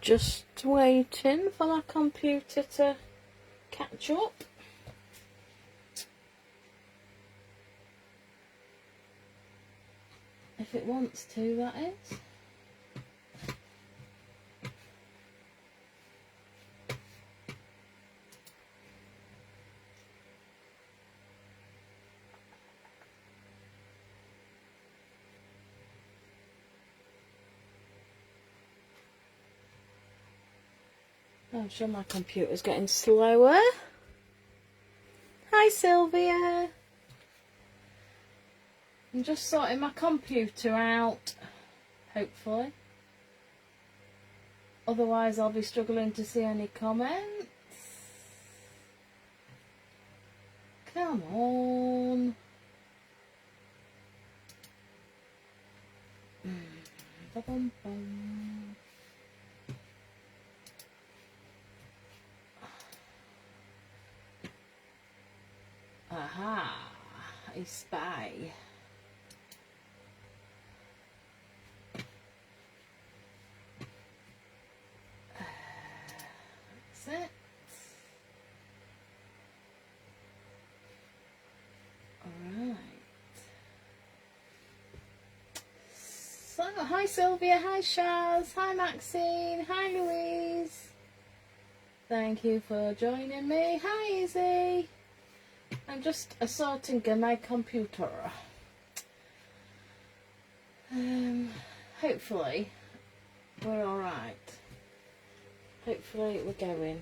Just waiting for my computer to catch up. If it wants to, that is. I'm sure my computer's getting slower. Hi Sylvia. I'm just sorting my computer out, hopefully. Otherwise I'll be struggling to see any comments. Come on. Ba-bum-bum. Aha, I spy. That's it. Alright. So, hi Sylvia, hi Shaz, hi Maxine, hi Louise. Thank you for joining me. Hi Izzy. I'm just assorting my computer. Hopefully we're alright. Hopefully we're going.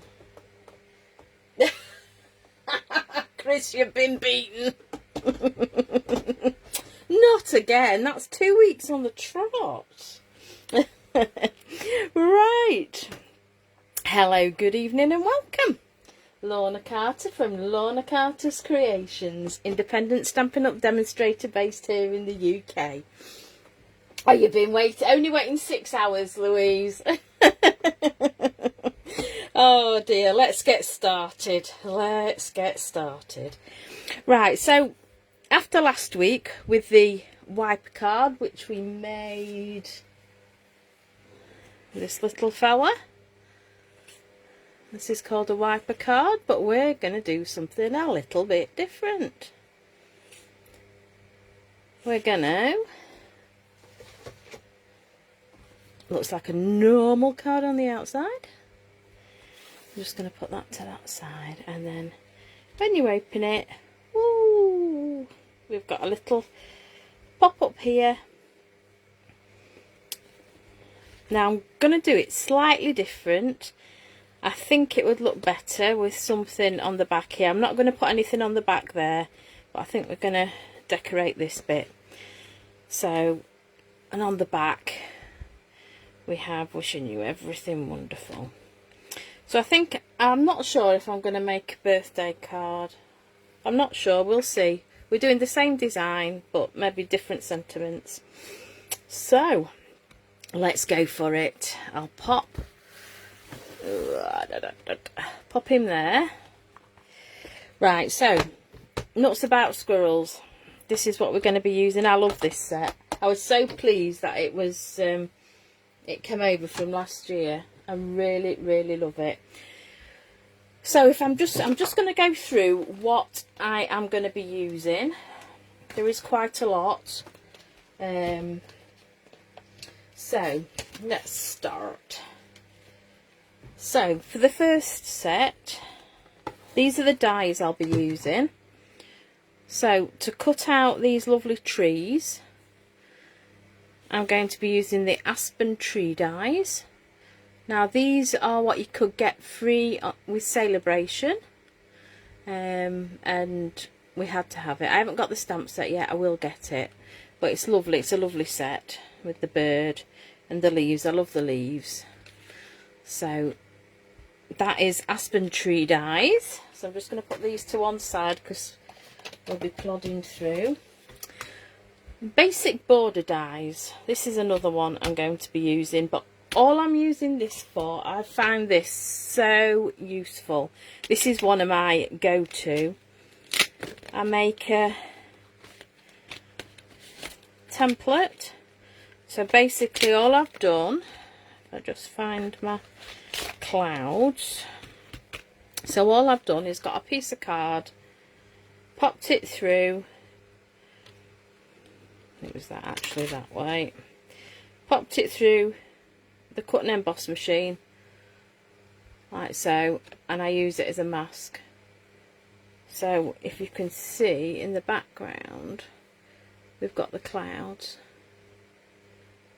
Chris, you've been beaten. Not again. That's 2 weeks on the trot. Right. Hello, good evening and welcome. Lorna Carter from Lorna Carter's Creations, independent Stampin' Up demonstrator based here in the UK. Oh, you've been only waiting 6 hours, Louise. Oh dear, let's get started. Let's get started. Right, so after last week with the wiper card, which we made this little fella. This is called a wiper card, but we're going to do something a little bit different. We're going to... Looks like a normal card on the outside. I'm just going to put that to that side, and then when you open it, woo, we've got a little pop-up here. Now I'm going to do it slightly different. I think it would look better with something on the back here. I'm not going to put anything on the back there, but I think we're going to decorate this bit. So, and on the back we have wishing you everything wonderful. So I think, I'm not sure if I'm going to make a birthday card. I'm not sure, we'll see. We're doing the same design, but maybe different sentiments. So, let's go for it. I'll pop him there. Right, so nuts about squirrels. This is what we're going to be using. I love this set. I was so pleased that it was it came over from last year. I really love it. So if I'm just going to go through what I am going to be using. There is quite a lot. So let's start. So for the first set, these are the dies I'll be using. So to cut out these lovely trees, I'm going to be using the Aspen tree dies. Now these are what you could get free with Celebration, and we had to have it. I haven't got the stamp set yet, I will get it, but it's lovely. It's a lovely set with the bird and the leaves. I love the leaves. So that is Aspen tree dies. So I'm just going to put these to one side because we'll be plodding through. Basic border dies. This is another one I'm going to be using, but all I'm using this for, I find this so useful. This is one of my go-to. I make a template. So basically all I've done I just find my clouds. So all I've done is got a piece of card, popped it through, it was that actually that way, popped it through the cut and emboss machine like so, and I use it as a mask. So if you can see in the background we've got the clouds,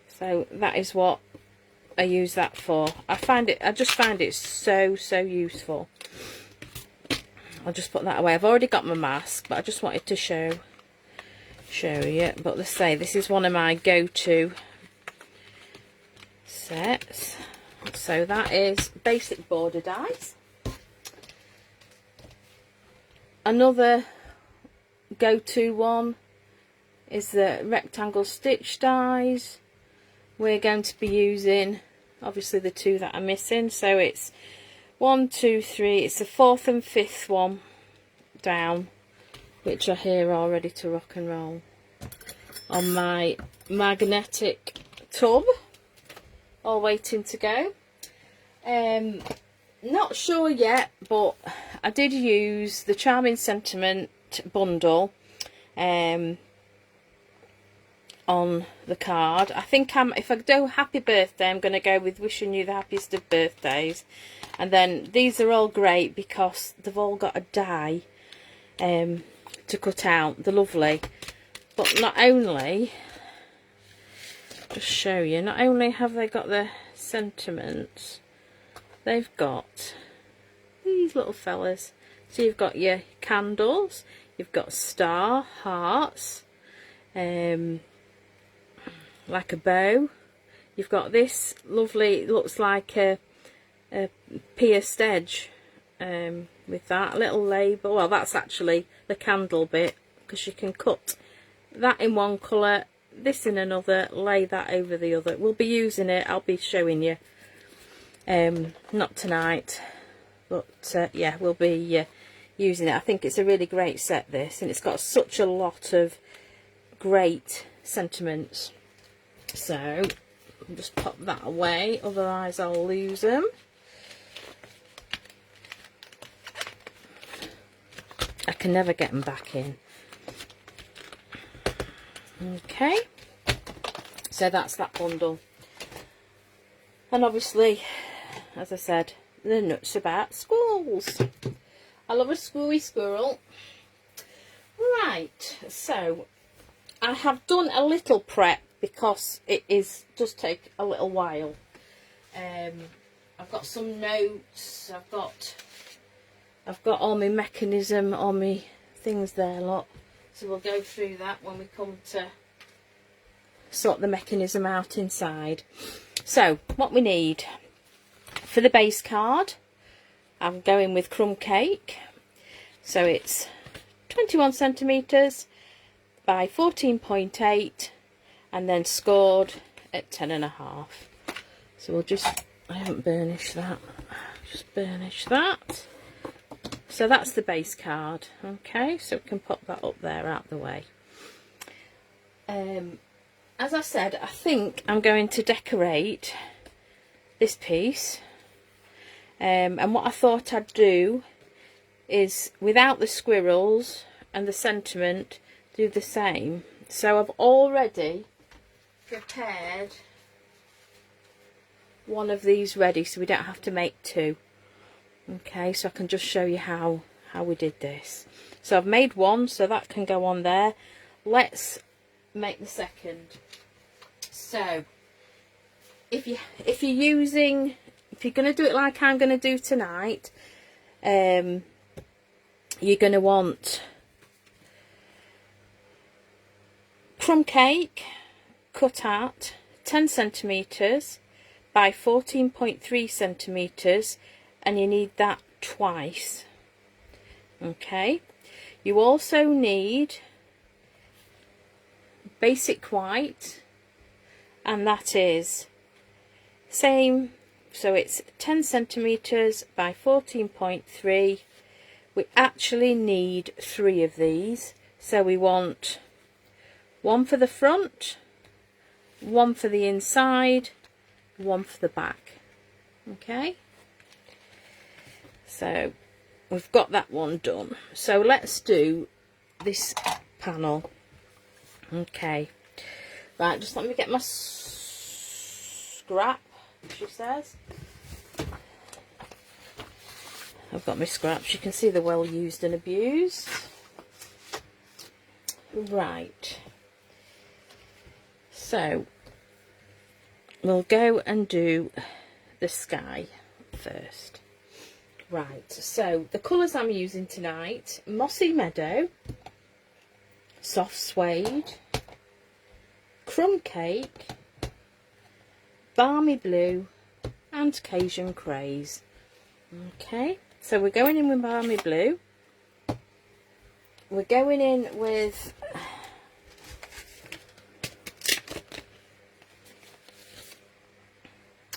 so that is what I use that for. I just find it so useful. I'll just put that away. I've already got my mask, but I just wanted to show you. But let's say this is one of my go-to sets. So that is basic border dies. Another go-to one is the rectangle stitch dies. We're going to be using obviously the two that are missing, so it's 1, 2, 3, it's the 4th and 5th one down, which are here all ready to rock and roll on my magnetic tub, all waiting to go. Not sure yet, but I did use the Charming Sentiment bundle on the card. I think if I do happy birthday, I'm going to go with wishing you the happiest of birthdays. And then these are all great because they've all got a die to cut out. They're lovely. But not only, just show you, not only have they got the sentiments, they've got these little fellas. So you've got your candles, you've got star, hearts, like a bow. You've got this lovely, looks like a pierced edge with that little label. Well, that's actually the candle bit, because you can cut that in one colour, this in another, lay that over the other. We'll be using it, I'll be showing you, not tonight, but yeah, we'll be using it. I think it's a really great set, this, and it's got such a lot of great sentiments. So I'll just pop that away, otherwise I'll lose them. I can never get them back in. Okay, so that's that bundle. And obviously, as I said, the nuts about squirrels. I love a squirry squirrel. Right, so I have done a little prep because does take a little while. I've got some notes. I've got all my mechanism, all my things there, look. So we'll go through that when we come to sort the mechanism out inside. So what we need for the base card, I'm going with crumb cake. So it's 21 centimetres by 14.8 and then scored at 10.5. So we'll just, I haven't burnished that, just burnish that. So that's the base card. Okay, so we can pop that up there out the way. As I said, I think I'm going to decorate this piece, and what I thought I'd do is, without the squirrels and the sentiment, do the same. So I've already prepared one of these ready, so we don't have to make two. Okay, so I can just show you how we did this. So I've made one, so that can go on there. Let's make the second. So if you're going to do it like I'm going to do tonight, you're going to want crumb cake cut at 10 centimetres by 14.3 centimetres, and you need that twice. Okay, you also need basic white, and that is same, so it's 10 centimetres by 14.3. we actually need 3 of these, so we want one for the front, one for the inside, one for the back. Okay, so we've got that one done. So let's do this panel. Okay, right, just let me get my scrap, she says. I've got my scraps. You can see they're well used and abused. Right, so we'll go and do the sky first. Right, so the colours I'm using tonight: Mossy Meadow, Soft Suede, Crumb Cake, Balmy Blue and Cajun Craze. Okay, so we're going in with Balmy Blue. We're going in with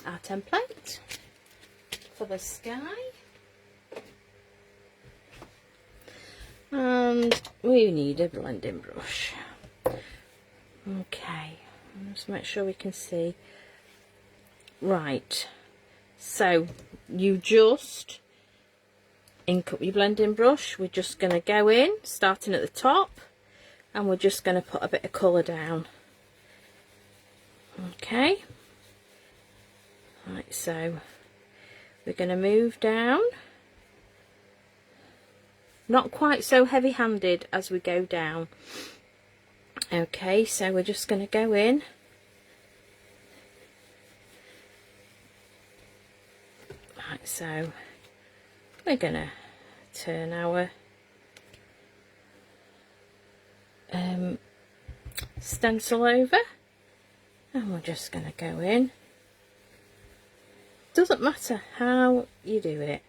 our template for the sky. And we need a blending brush. Okay, let's make sure we can see. Right, so you just ink up your blending brush. We're just going to go in, starting at the top, and we're just going to put a bit of colour down. Okay, right, so we're going to move down. Not quite so heavy-handed as we go down. Okay, so we're just going to go in. Right, so we're going to turn our stencil over, and we're just going to go in. Doesn't matter how you do it.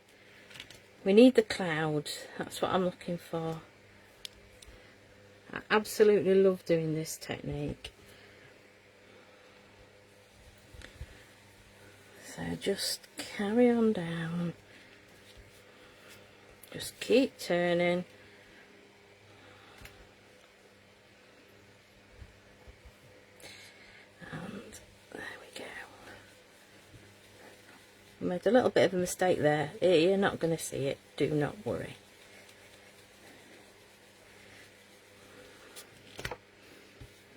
We need the clouds. That's what I'm looking for. I absolutely love doing this technique. So just carry on down. Just keep turning. And there we go. I made a little bit of a mistake there. You're not going to see it. Do not worry.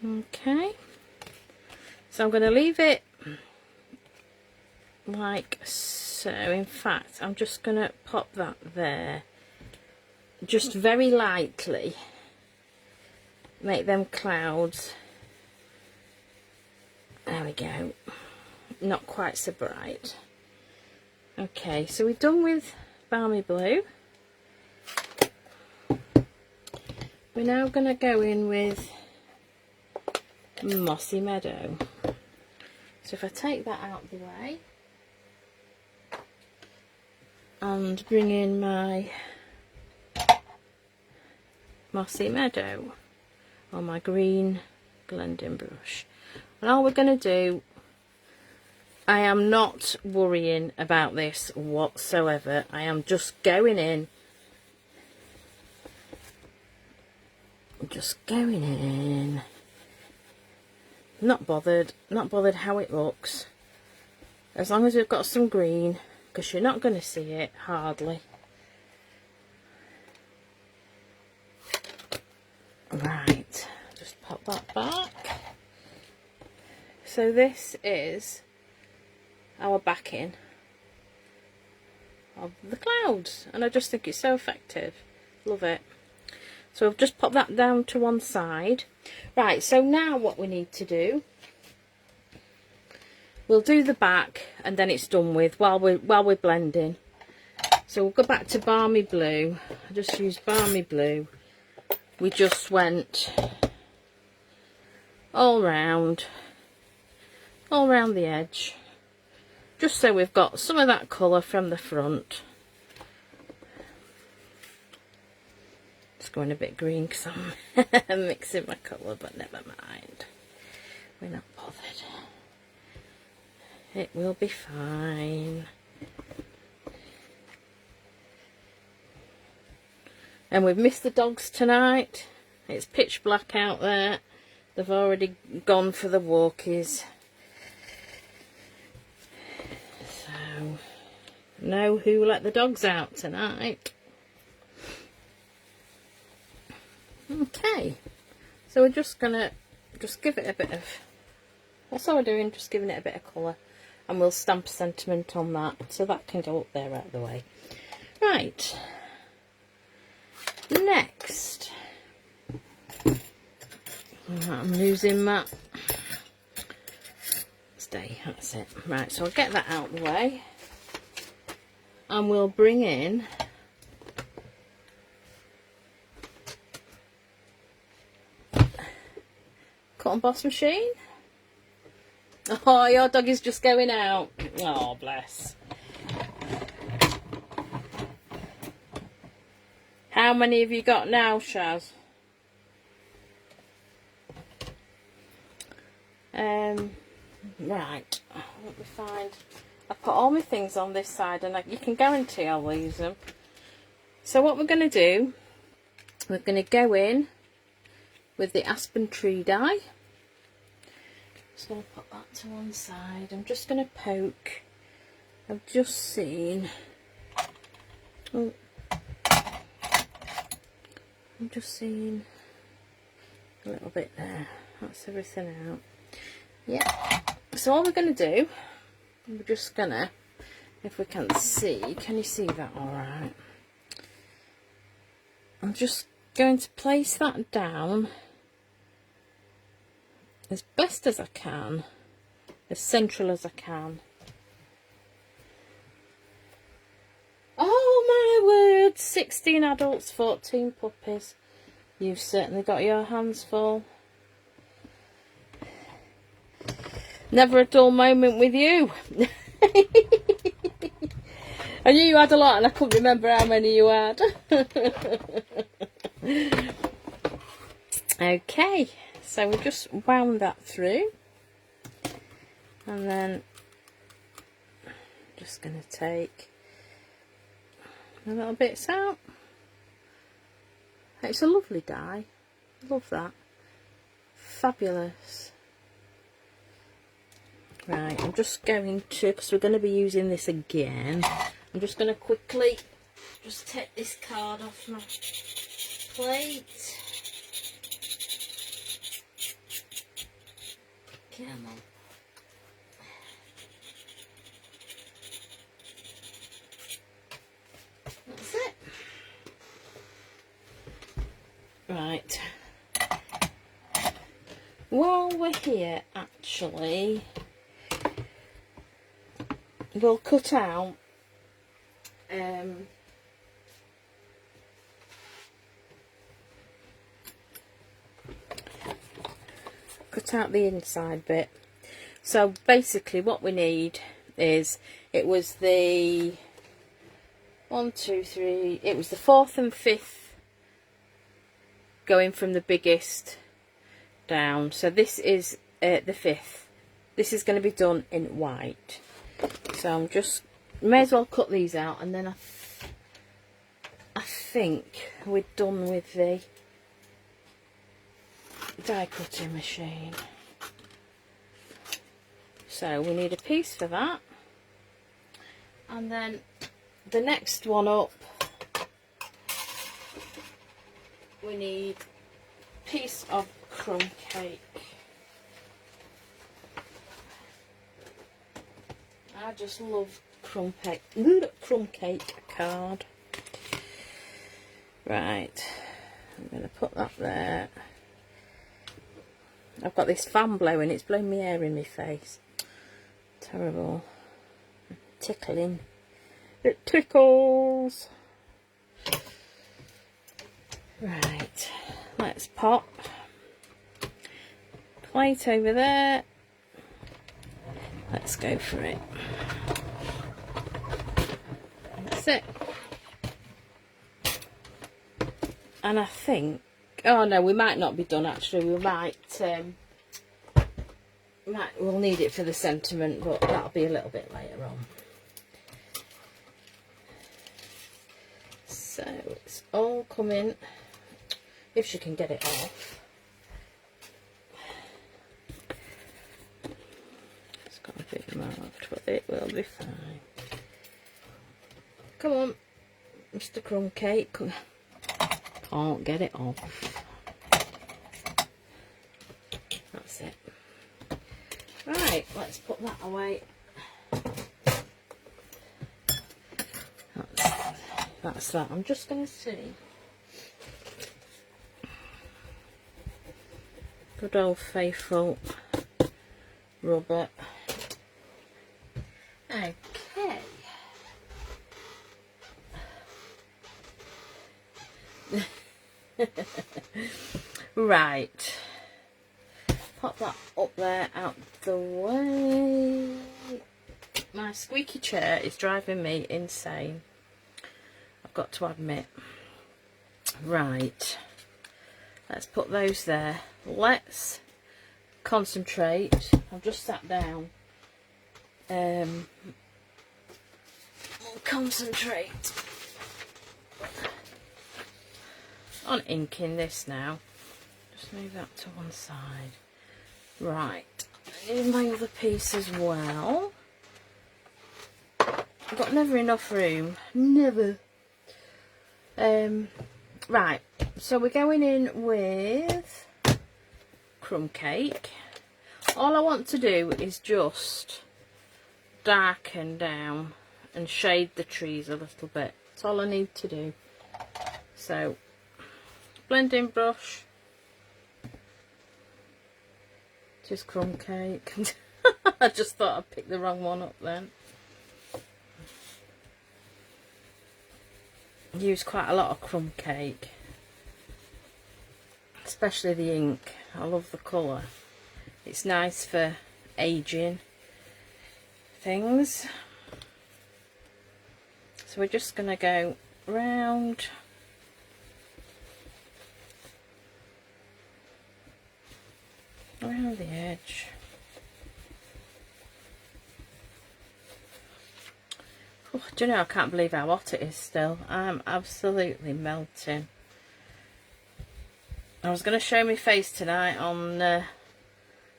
Okay. So I'm going to leave it like so. In fact, I'm just going to pop that there. Just very lightly. Make them clouds. There we go. Not quite so bright. Okay, so we're done with Balmy Blue. We're now going to go in with Mossy Meadow. So if I take that out of the way and bring in my Mossy Meadow on my green blending brush, and all we're going to do, I am not worrying about this whatsoever. I am just going in. Just going in. Not bothered how it looks. As long as we've got some green, because you're not going to see it, hardly. Right, just pop that back. So this is our backing of the clouds, and I just think it's so effective. Love it. So I've just popped that down to one side. Right, so now what we need to do, we'll do the back and then it's done with while we're blending. So we'll go back to Balmy Blue. I just used Balmy Blue. We just went all round the edge, just so we've got some of that colour from the front. It's going a bit green because I'm mixing my colour, but never mind. We're not bothered. It will be fine. And we've missed the dogs tonight. It's pitch black out there. They've already gone for the walkies. know who let the dogs out tonight. Okay, so we're just gonna give it a bit of, that's all we're doing, just giving it a bit of colour, and we'll stamp a sentiment on that, so that can go up there out of the way. Right, next, I'm losing that. Stay, that's it. Right, so I'll get that out of the way, and we'll bring in cut and boss machine. Oh, your dog is just going out. Oh, bless. How many have you got now, Shaz? Right, let me find. I put all my things on this side, and you can guarantee I'll lose them. So what we're going to do, we're going to go in with the Aspen tree die. Just going to put that to one side. I'm just going to poke. I've just seen. Oh, I'm just seeing a little bit there. That's everything out. Yeah. So all we're going to do, we're just going to, if we can see, can you see that all right? I'm just going to place that down as best as I can, as central as I can. Oh my word, 16 adults, 14 puppies. You've certainly got your hands full. Never a dull moment with you. I knew you had a lot and I couldn't remember how many you had. Okay, so we've just wound that through, and then just going to take a little bits out. It's a lovely die. Love that. Fabulous. Right, I'm just going to, because we're going to be using this again, I'm just going to quickly just take this card off my plate. Come on. That's it. Right. While we're here, actually, we'll cut out the inside bit. So basically what we need is, it was the 1, 2, 3, it was the 4th and 5th going from the biggest down. So this is the 5th. This is going to be done in white. So I'm just, may as well cut these out, and then I think we're done with the die cutting machine. So we need a piece for that, and then the next one up, we need a piece of crumb cake. I just love crumb cake card. Right, I'm going to put that there. I've got this fan blowing, it's blowing my hair in my face. Terrible. Tickling. It tickles. Right, let's pop plate over there. Let's go for it. That's it. And I think, oh no, we might not be done actually. We might, we'll need it for the sentiment, but that'll be a little bit later on. So it's all coming, if she can get it off. It's got a bit marked, but it will be fine. Come on, Mr. Crumb Cake. Can't get it off. That's it. Right, let's put that away. That's that. I'm just going to see. Good old faithful rubber. Okay. Right. Pop that up there out the way. My squeaky chair is driving me insane. I've got to admit. Right. Let's put those there. Let's concentrate. I've just sat down. We'll concentrate on inking this now. Just move that to one side. Right. I need my other piece as well. I've got never enough room. Never. Right. So we're going in with Crumb Cake. All I want to do is just darken down and shade the trees a little bit. That's all I need to do. So, blending brush. Just Crumb Cake. I just thought I'd picked the wrong one up then. Use quite a lot of Crumb Cake. Especially the ink. I love the colour. It's nice for aging things. So we're just going to go round around the edge. Oh, do you know, I can't believe how hot it is still. I'm absolutely melting. I was going to show my face tonight on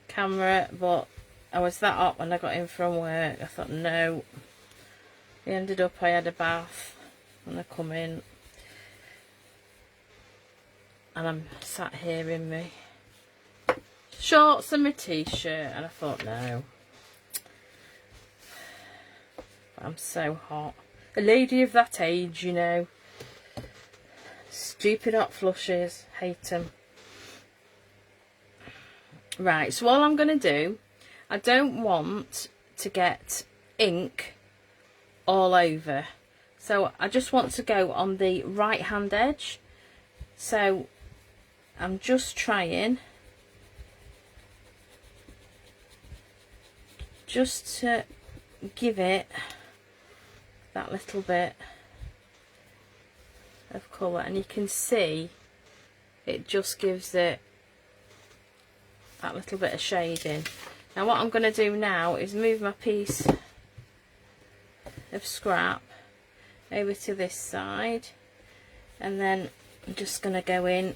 camera, but I was that hot when I got in from work. I thought, no. I ended up, I had a bath when I come in. And I'm sat here in my shorts and my t-shirt, and I thought, no. I'm so hot. A lady of that age, you know. Stupid hot flushes. Hate them. Right, so all I'm going to do, I don't want to get ink all over. So I just want to go on the right hand edge. So I'm just trying just to give it that little bit of colour, and you can see it just gives it that little bit of shading. Now what I'm going to do now is move my piece of scrap over to this side, and then I'm just going to go in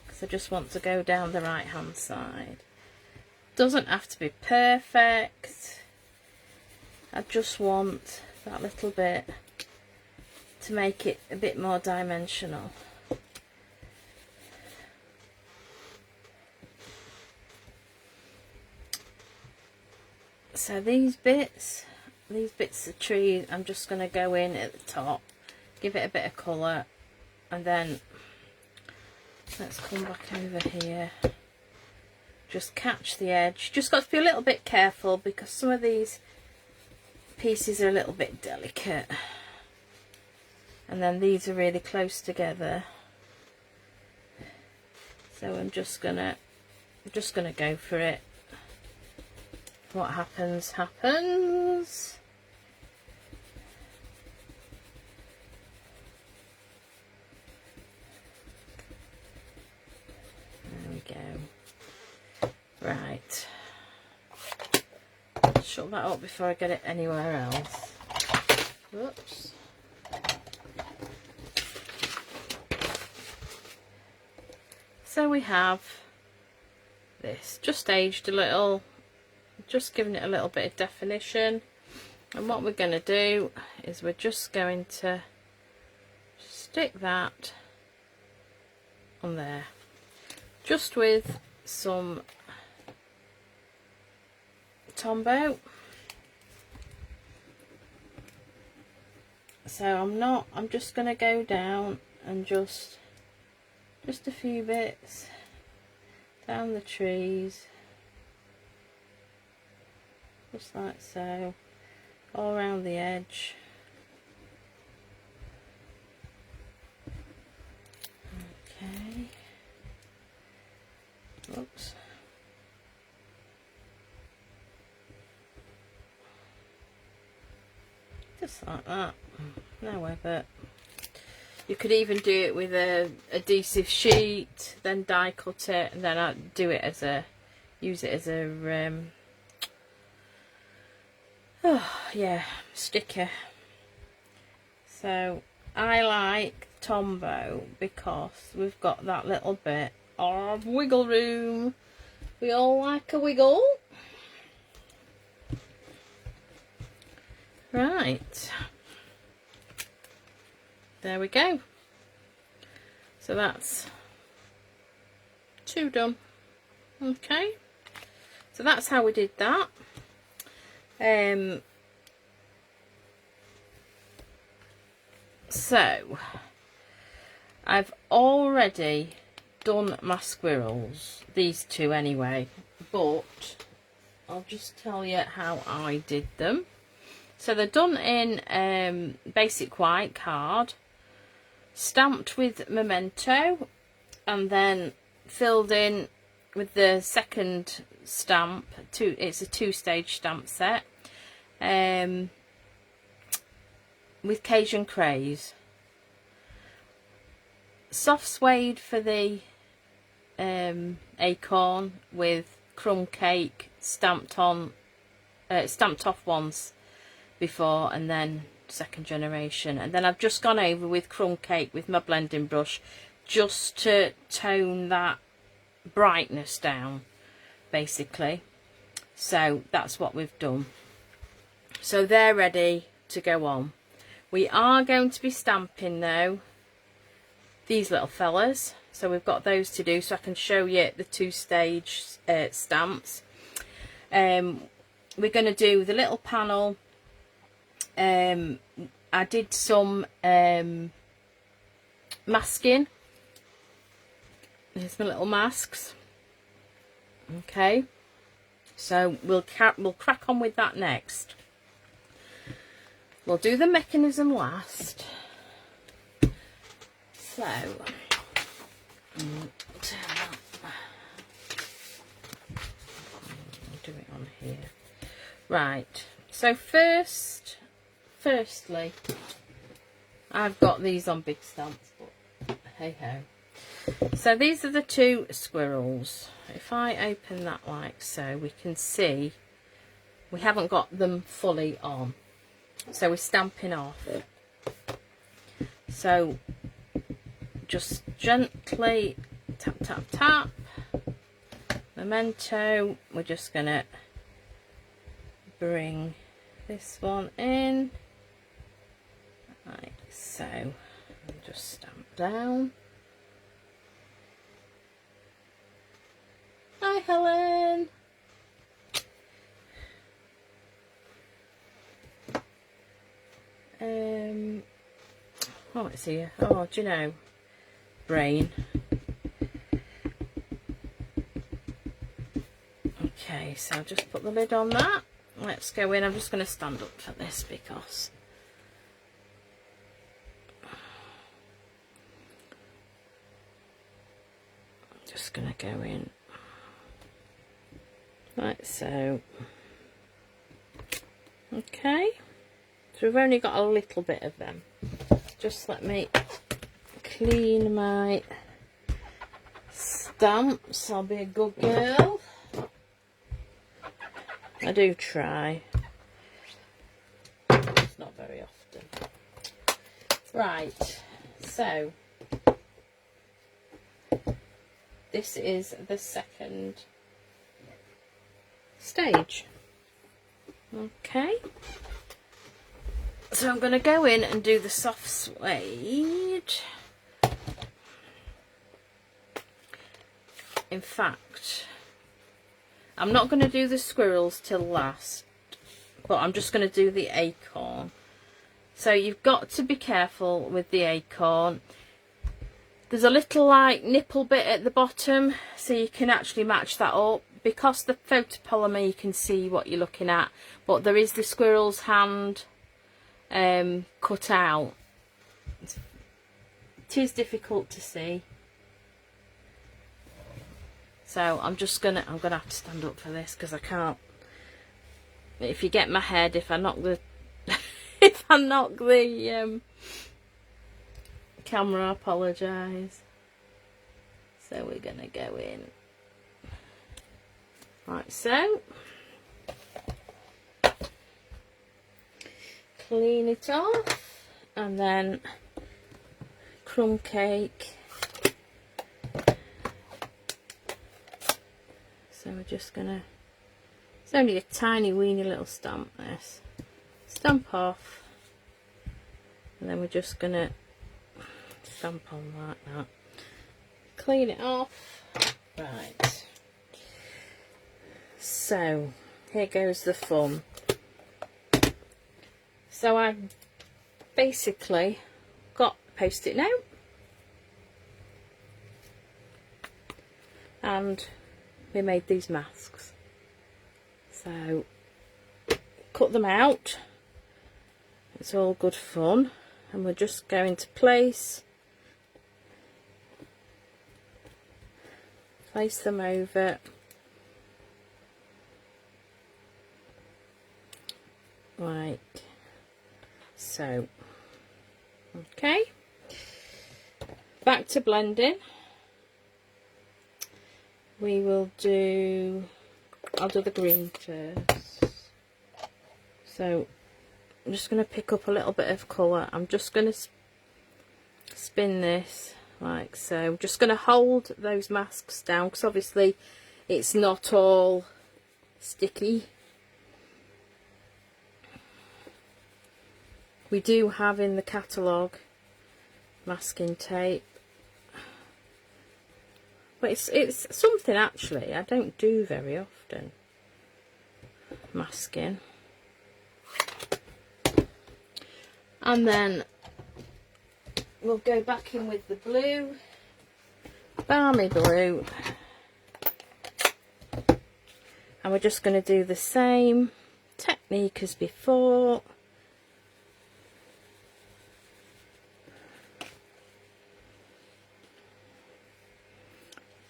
because I just want to go down the right hand side. Doesn't have to be perfect. I just want that little bit to make it a bit more dimensional. So these bits of tree, I'm just going to go in at the top, give it a bit of colour, and then let's come back over here. Just catch the edge. Just got to be a little bit careful because some of these pieces are a little bit delicate, and then these are really close together. So I'm just gonna go for it. What happens, happens. There we go. Right. Shut that up before I get it anywhere else. Whoops. So we have this just aged a little, just giving it a little bit of definition. And what we're going to do is we're just going to stick that on there, just with some Tombow. So I'm just going to go down and just a few bits down the trees, just like so, all around the edge. Okay. Oops. Just like that. However, you could even do it with a adhesive sheet, then die cut it, and then I'd do it as a, use it as a sticker. So I like Tombow because we've got that little bit of wiggle room. We all like a wiggle. Right, there we go. So that's 2 done. Okay, so that's how we did that. So I've already done my squirrels, these 2 anyway, but I'll just tell you how I did them. So they're done in basic white card, stamped with memento, and then filled in with the second stamp. It's a 2-stage stamp set, with Cajun Craze. Soft suede for the acorn, with crumb cake stamped off once before, and then second generation. And then I've just gone over with crumb cake with my blending brush, just to tone that brightness down, basically. So that's what we've done. So they're ready to go on. We are going to be stamping though these little fellas, so we've got those to do, so I can show you the 2-stage stamps. We're going to do the little panel. I did some masking. Here's my little masks. Okay, so we'll crack on with that next. We'll do the mechanism last. So I'll do it on here. Right, so firstly, I've got these on big stamps, but hey ho. So these are the 2 squirrels. If I open that like so, we can see we haven't got them fully on. So we're stamping off. So just gently tap, tap, tap. Memento. We're just going to bring this one in. Like so. And just stamp down. Hi, Helen. Oh, let's see. Oh, do you know? Brain. Okay, so I'll just put the lid on that. Let's go in. I'm just going to stand up for this because I'm just going to go in like so. Okay, so we've only got a little bit of them. Just let me clean my stamps. I'll be a good girl. I do try. It's not very often. Right, so this is the second stage. Okay, So I'm going to go in and do the soft suede. In fact, I'm not going to do the squirrels till last, but I'm just going to do the acorn. So you've got to be careful with the acorn. There's a little like nipple bit at the bottom, so you can actually match that up. Because the photopolymer, you can see what you're looking at, but there is the squirrel's hand cut out. It is difficult to see. So I'm gonna have to stand up for this because I can't. If you get my head, if I knock the if I knock the camera, I apologise. So we're gonna go in like so. Clean it off, and then crumb cake. So we're just gonna, it's only a tiny weeny little stamp, this. Stamp off, and then we're just gonna stamp on like that. Clean it off. Right. So, here goes the fun. So I basically got a post-it note and we made these masks. So cut them out. It's all good fun, and we're just going to place them over like so. Okay, back to blending. We will do, I'll do the green first. So I'm just going to pick up a little bit of colour. I'm just going to spin this like so. I'm just going to hold those masks down because obviously it's not all sticky. We do have in the catalogue masking tape, but it's something actually I don't do very often, masking. And then we'll go back in with the blue, balmy blue, and we're just going to do the same technique as before.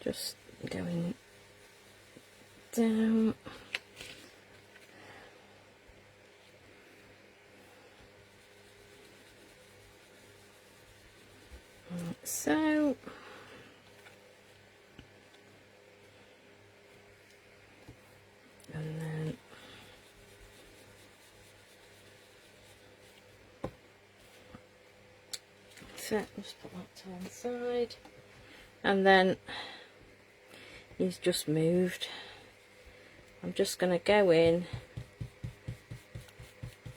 Just going down. Like so. And then so just put that to one side. And then he's just moved. I'm just going to go in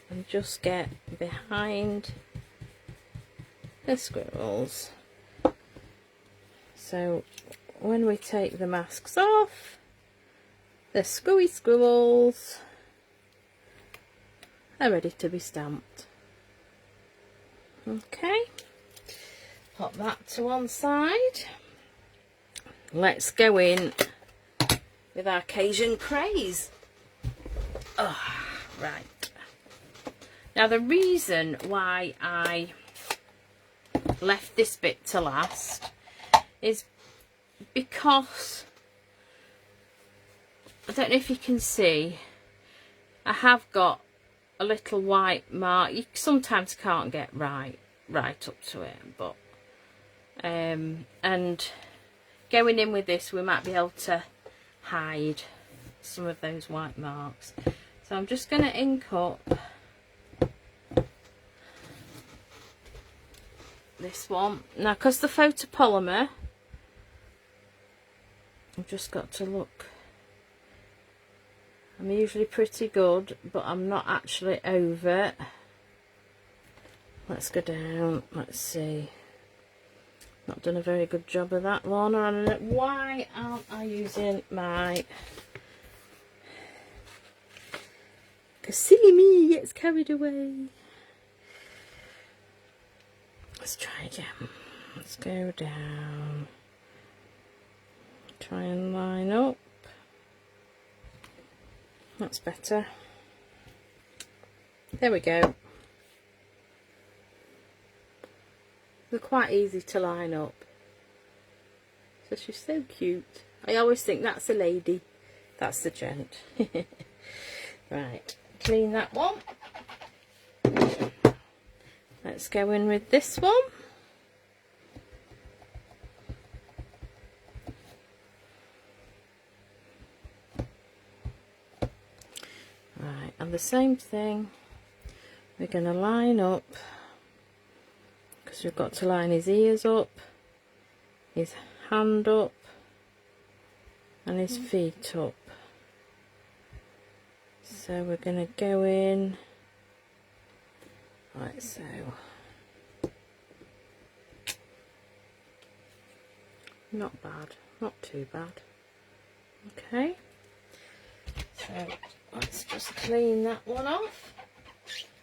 and just get behind the squirrels. So when we take the masks off, the screwy squirrels are ready to be stamped. Okay, pop that to one side. Let's go in with our Cajun craze. Oh, right. Now the reason why I left this bit to last is because I don't know if you can see, I have got a little white mark. You sometimes can't get right up to it, but and going in with this, we might be able to hide some of those white marks. So I'm just going to ink up this one. Now, because the photopolymer, I've just got to look. I'm usually pretty good, but I'm not actually over Let's go down. Let's see. Not done a very good job of that, Lorna. I don't know why aren't I using my... Because silly me gets carried away. Let's try again. Let's go down. Try and line up. That's better. There we go. They're quite easy to line up. So she's so cute. I always think that's a lady. That's the gent. Right, clean that one. Let's go in with this one. Right, and the same thing. We're going to line up. Because we've got to line his ears up, his hand up, and his feet up. So we're going to go in like so. Not bad, not too bad. Okay, so let's just clean that one off.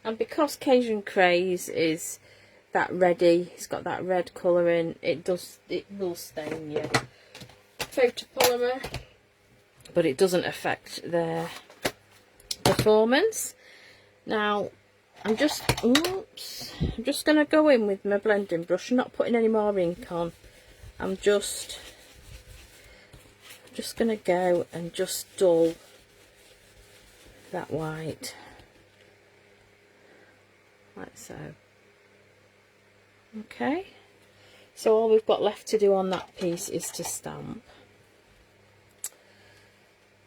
And because Cajun Craze is that reddy, it's got that red colour in, it will stain your photopolymer, but it doesn't affect their performance. Now I'm just going to go in with my blending brush. I'm not putting any more ink on. I'm just going to go and just dull that white like so. Okay, so all we've got left to do on that piece is to stamp.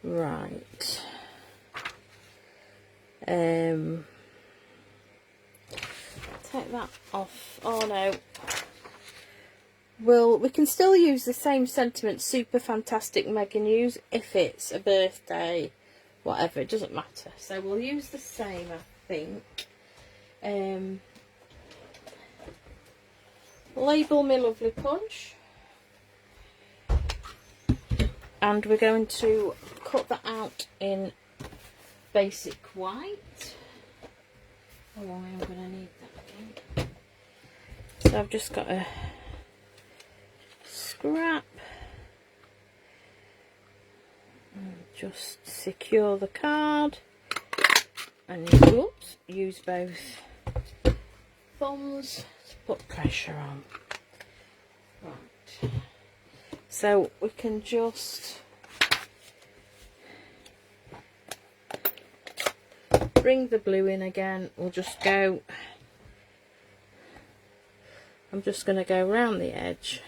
Right. Take that off. Oh no. Well, we can still use the same sentiment, super fantastic mega news, if it's a birthday, whatever, it doesn't matter. So we'll use the same, I think. Label Me Lovely Punch, and we're going to cut that out in basic white. Oh, I am going to need that again. So I've just got a scrap and just secure the card, and oops, use both thumbs to put pressure on. Right, so we can just bring the blue in again. We'll just go, I'm just going to go around the edge.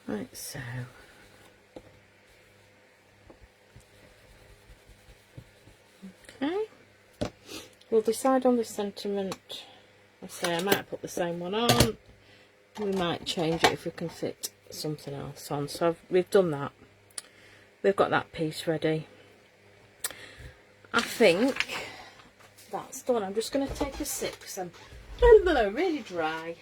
Like so. Okay, we'll decide on the sentiment. I say I might put the same one on. We might change it if we can fit something else on. So we've done that. We've got that piece ready. I think that's done. I'm just going to take a sip because I'm really dry.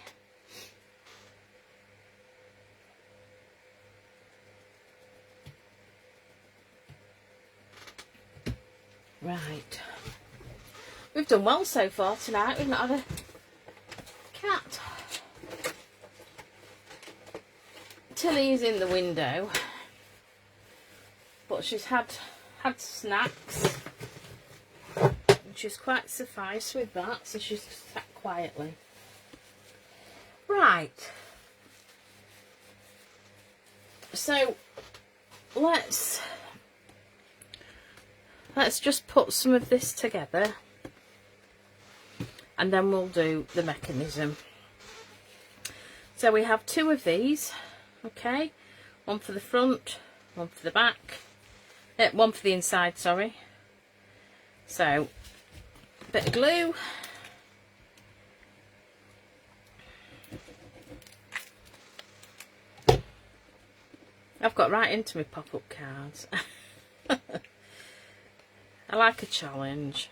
Right, we've done well so far tonight. We've not had a cat. Tilly's in the window, but she's had snacks, and she's quite sufficed with that, so she's sat quietly. Right, so let's just put some of this together, and then we'll do the mechanism. So we have two of these, okay, one for the front, one for the back, one for the inside, sorry. So a bit of glue, I've got right into my pop-up cards. I like a challenge.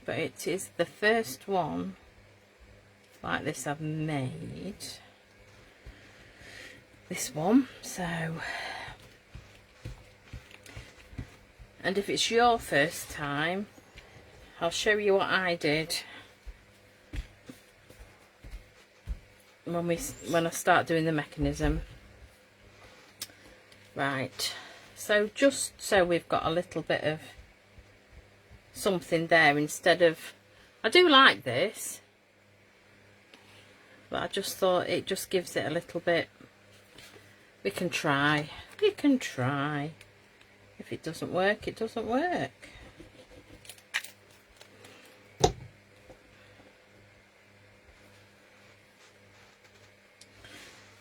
But it is the first one like this I've made. This one, so, and if it's your first time, I'll show you what I did when I start doing the mechanism. Right, so just so we've got a little bit of something there instead of, I do like this, but I just thought it just gives it a little bit. We can try. If it doesn't work, it doesn't work.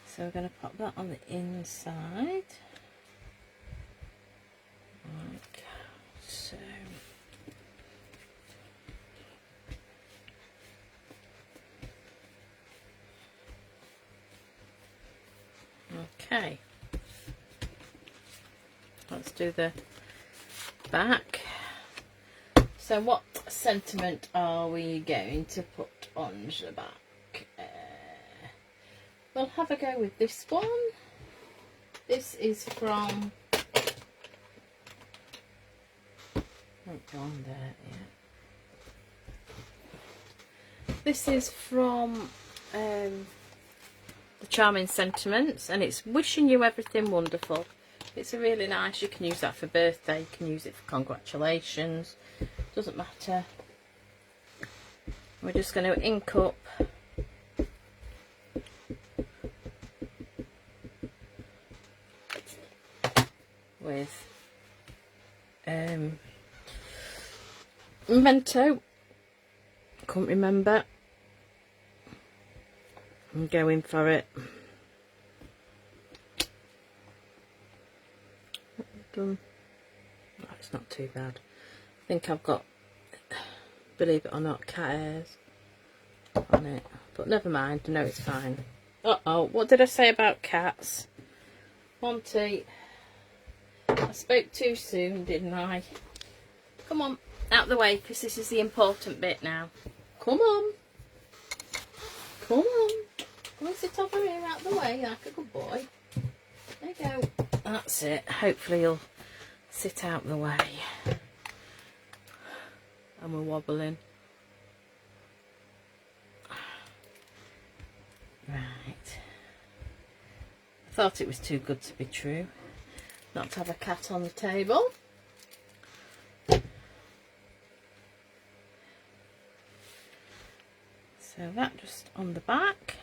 So we're going to pop that on the inside. Like so. Okay, let's do the back. So what sentiment are we going to put on the back? We'll have a go with this one. This is from, won't go on there yet. This is from the Charming Sentiments, and it's wishing you everything wonderful. It's a really nice, you can use that for birthday, you can use it for congratulations, doesn't matter. We're just going to ink up with Memento, couldn't remember. I'm going for it. Done. Oh, it's not too bad. I think I've got, believe it or not, cat hairs on it, but never mind. No, it's fine. Uh-oh, what did I say about cats? Monty, I spoke too soon, didn't I? Come on, out the way, because this is the important bit now. Come on. Come on. Come and sit over here out the way like a good boy. There you go. That's it. Hopefully he'll sit out the way. And we're wobbling. Right. I thought it was too good to be true not to have a cat on the table. So that just on the back.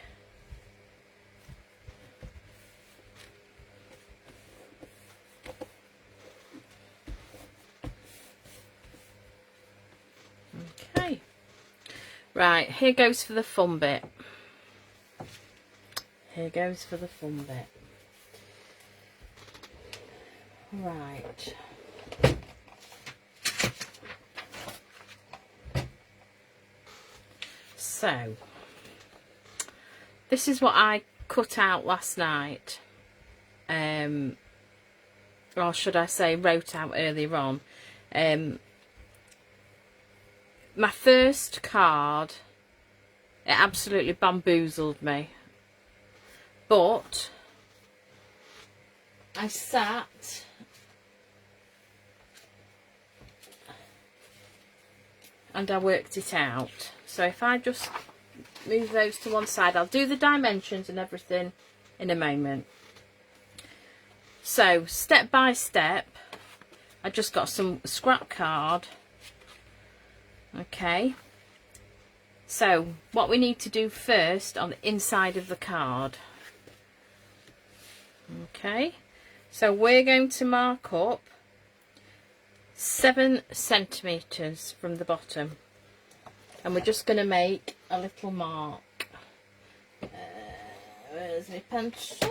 Okay. Right, here goes for the fun bit. Here goes for the fun bit. Right. So, this is what I cut out last night, or should I say wrote out earlier on. My first card, it absolutely bamboozled me, but I sat and I worked it out. So if I just move those to one side, I'll do the dimensions and everything in a moment. So step by step, I just got some scrap card. Okay, so what we need to do first on the inside of the card. Okay, so we're going to mark up 7 centimeters from the bottom, and we're just going to make a little mark. Where's my pencil?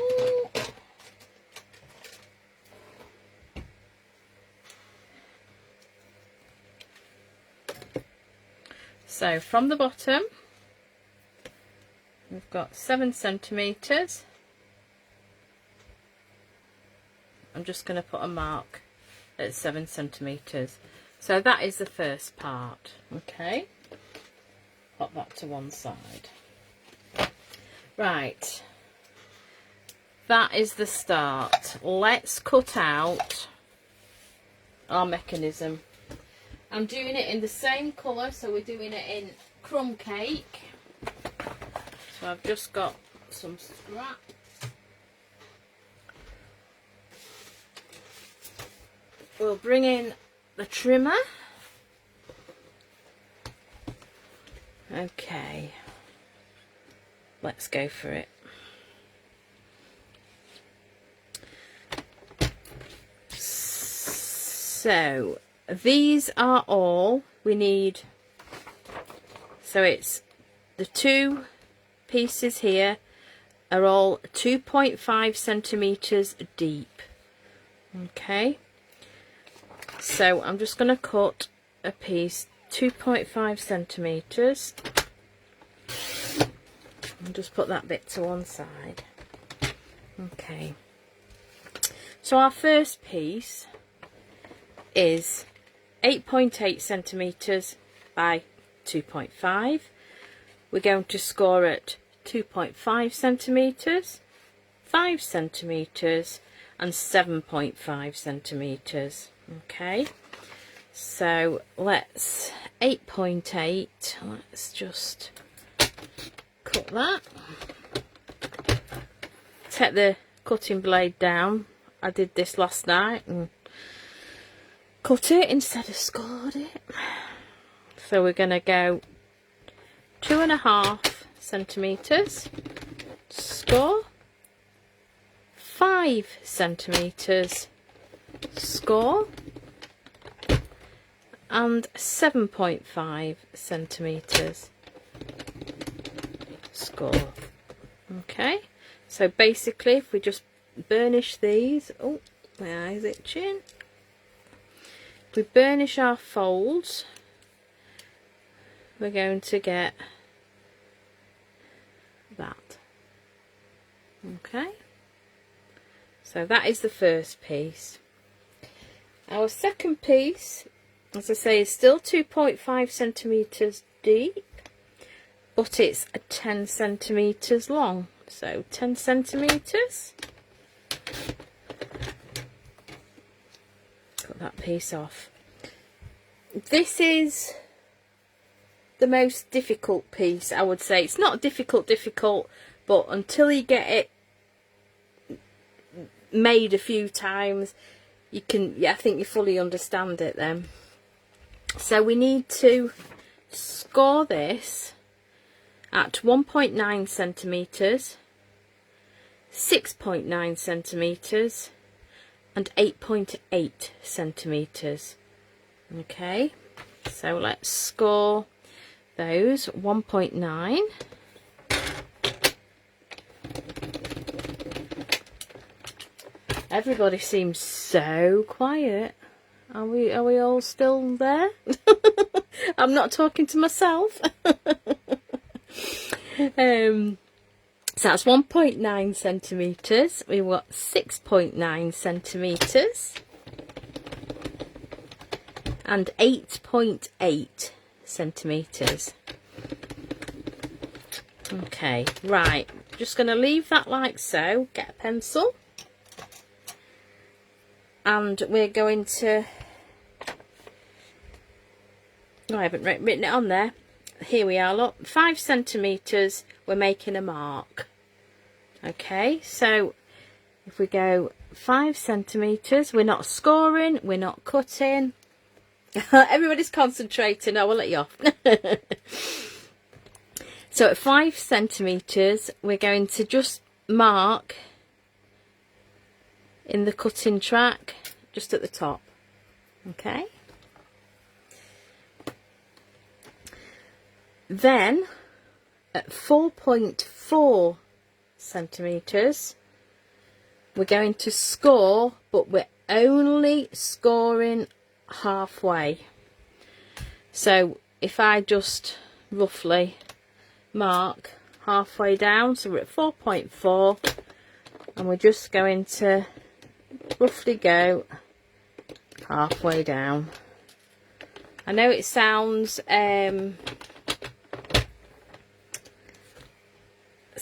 So from the bottom we've got 7 centimetres. I'm just going to put a mark at 7 centimetres. So that is the first part. Okay, pop that to one side. Right, that is the start. Let's cut out our mechanism. I'm doing it in the same colour, so we're doing it in crumb cake. So I've just got some scrap. We'll bring in the trimmer. Okay, let's go for it. So these are all we need. So it's the 2 pieces here are all 2.5 centimetres deep. Okay, so I'm just going to cut a piece 2.5 centimetres and just put that bit to one side. Okay, so our first piece is 8.8 centimetres by 2.5. We're going to score at 2.5 centimetres, 5 centimetres and 7.5 centimetres. Okay, so let's 8.8, let's just cut that. Take the cutting blade down. I did this last night and cut it instead of scored it. So we're going to go 2.5 centimetres, score, 5 centimetres, score, and 7.5 centimetres, score. Okay, so basically if we just burnish these, oh, my eye's itching. If we burnish our folds, we're going to get that. Okay, so that is the first piece. Our second piece, as I say, is still 2.5 centimetres deep, but it's 10 centimetres long. So 10 centimetres. Cut that piece off. This is the most difficult piece, I would say. It's not difficult, but until you get it made a few times, you can, I think you fully understand it then. So we need to score this at 1.9 centimetres, 6.9 centimetres and 8.8 centimetres. Okay, so let's score those. 1.9, everybody seems so quiet. Are we all still there? I'm not talking to myself. So that's 1.9 centimetres. We want 6.9 centimetres and 8.8 centimetres. Okay, right, just going to leave that like so. Get a pencil and we're going to, oh, I haven't written it on there. Here we are, look, 5 centimetres, we're making a mark. Okay, so if we go 5 centimetres, we're not scoring, we're not cutting. Everybody's concentrating, I will let you off. So at 5 centimetres, we're going to just mark in the cutting track, just at the top. Okay. Then at 4.4 centimetres, we're going to score, but we're only scoring halfway. So if I just roughly mark halfway down, so we're at 4.4, and we're just going to roughly go halfway down. I know it sounds a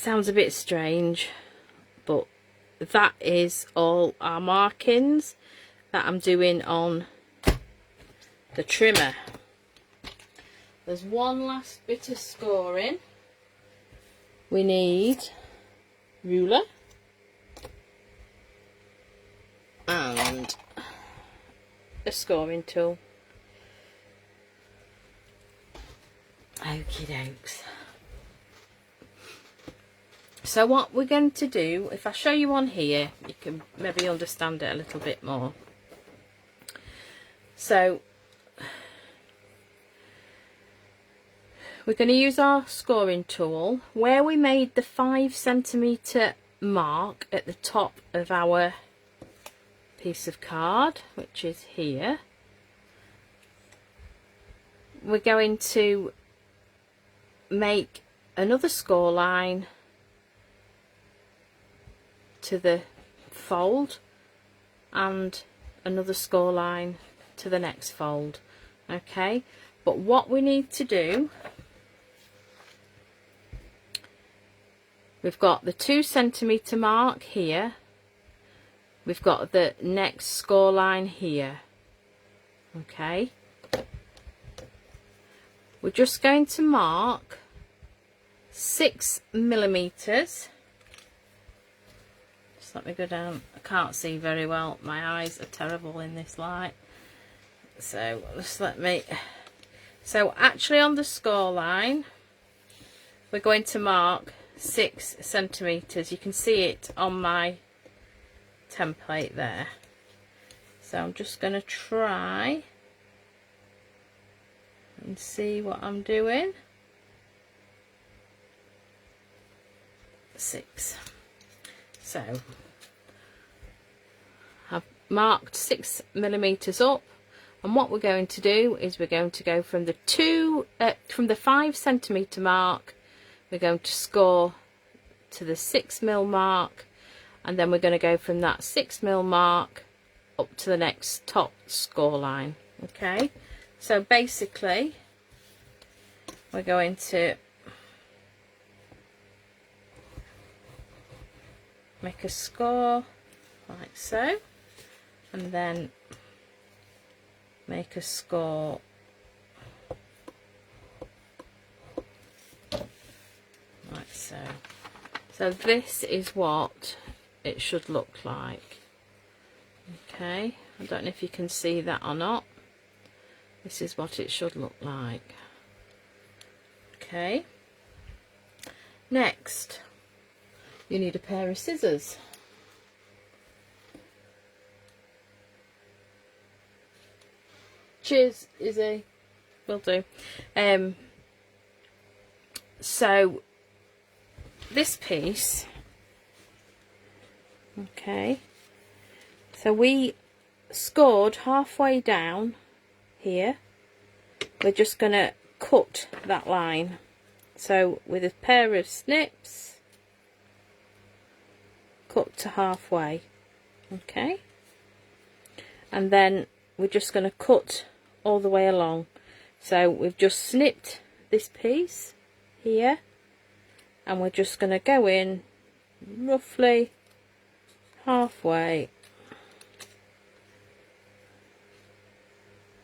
bit strange, but that is all our markings that I'm doing on the trimmer. There's one last bit of scoring. We need ruler and a scoring tool. Okie dokes. So what we're going to do, if I show you on here, you can maybe understand it a little bit more. So we're going to use our scoring tool where we made the 5cm mark at the top of our piece of card, which is here. We're going to make another score line to the fold and another score line to the next fold. Okay, but what we need to do, we've got the 2cm mark here, we've got the next score line here. Okay, we're just going to mark 6mm. Just let me go down. I can't see very well, my eyes are terrible in this light, so just let me. So actually on the score line we're going to mark 6cm. You can see it on my template there. So I'm just going to try and see what I'm doing. 6. So I've marked 6mm up, and what we're going to do is we're going to go from the 5cm mark, we're going to score to the 6mm mark, and then we're going to go from that 6mm mark up to the next top score line. Okay, so basically we're going to make a score like so, and then make a score like so. So this is what it should look like. Okay, I don't know if you can see that or not. This is what it should look like. Okay, next you need a pair of scissors. Cheers, Izzy. Will do. So this piece, okay, so we scored halfway down here. We're just going to cut that line. So with a pair of snips, cut to halfway. Okay, and then we're just going to cut all the way along. So we've just snipped this piece here, and we're just going to go in roughly halfway,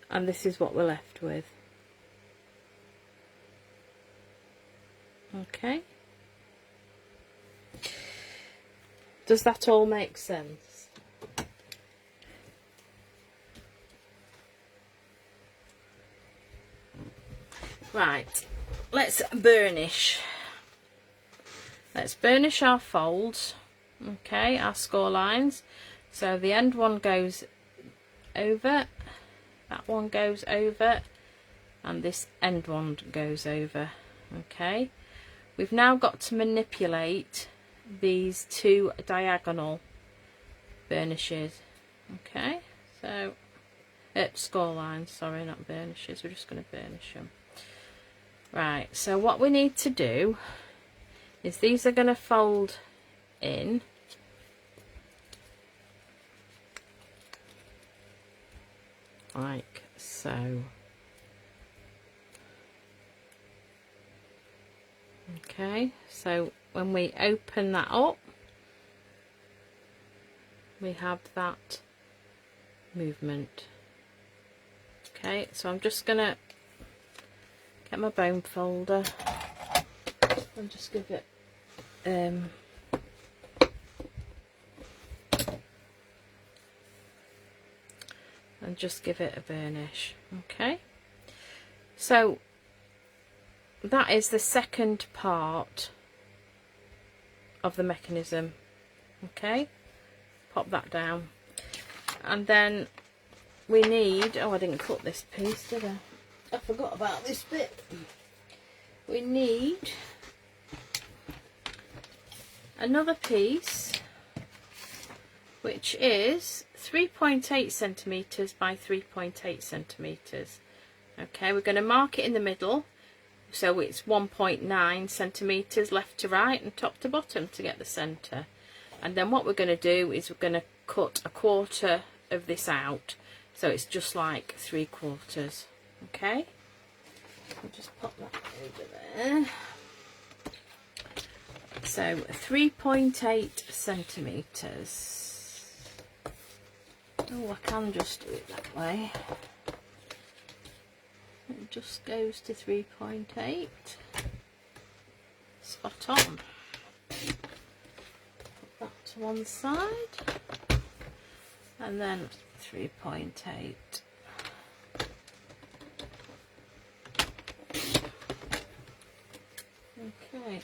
and this is what we're left with. Okay, does that all make sense? Right, let's burnish. Let's burnish our folds, okay, our score lines. So the end one goes over, that one goes over, and this end one goes over. Okay, we've now got to manipulate these two diagonal burnishes. Okay, so score lines, sorry, not burnishes, we're just going to burnish them. Right, so what we need to do is these are going to fold in. Like so. Okay, so when we open that up, we have that movement. Okay, so I'm just gonna get my bone folder and just give it and just give it a burnish. Okay, so that is the second part of the mechanism. Okay, pop that down, and then we need, oh, I didn't cut this piece, did I? I forgot about this bit. We need another piece which is 3.8 centimeters by 3.8 centimeters. Okay, we're going to mark it in the middle, so it's 1.9 centimeters left to right and top to bottom to get the center. And then what we're going to do is we're going to cut a quarter of this out, so it's just like 3/4. Okay, I'll just pop that over there. So 3.8 centimeters. Oh, I can just do it that way. It just goes to 3.8. Spot on. Put that to one side, and then 3.8. Okay,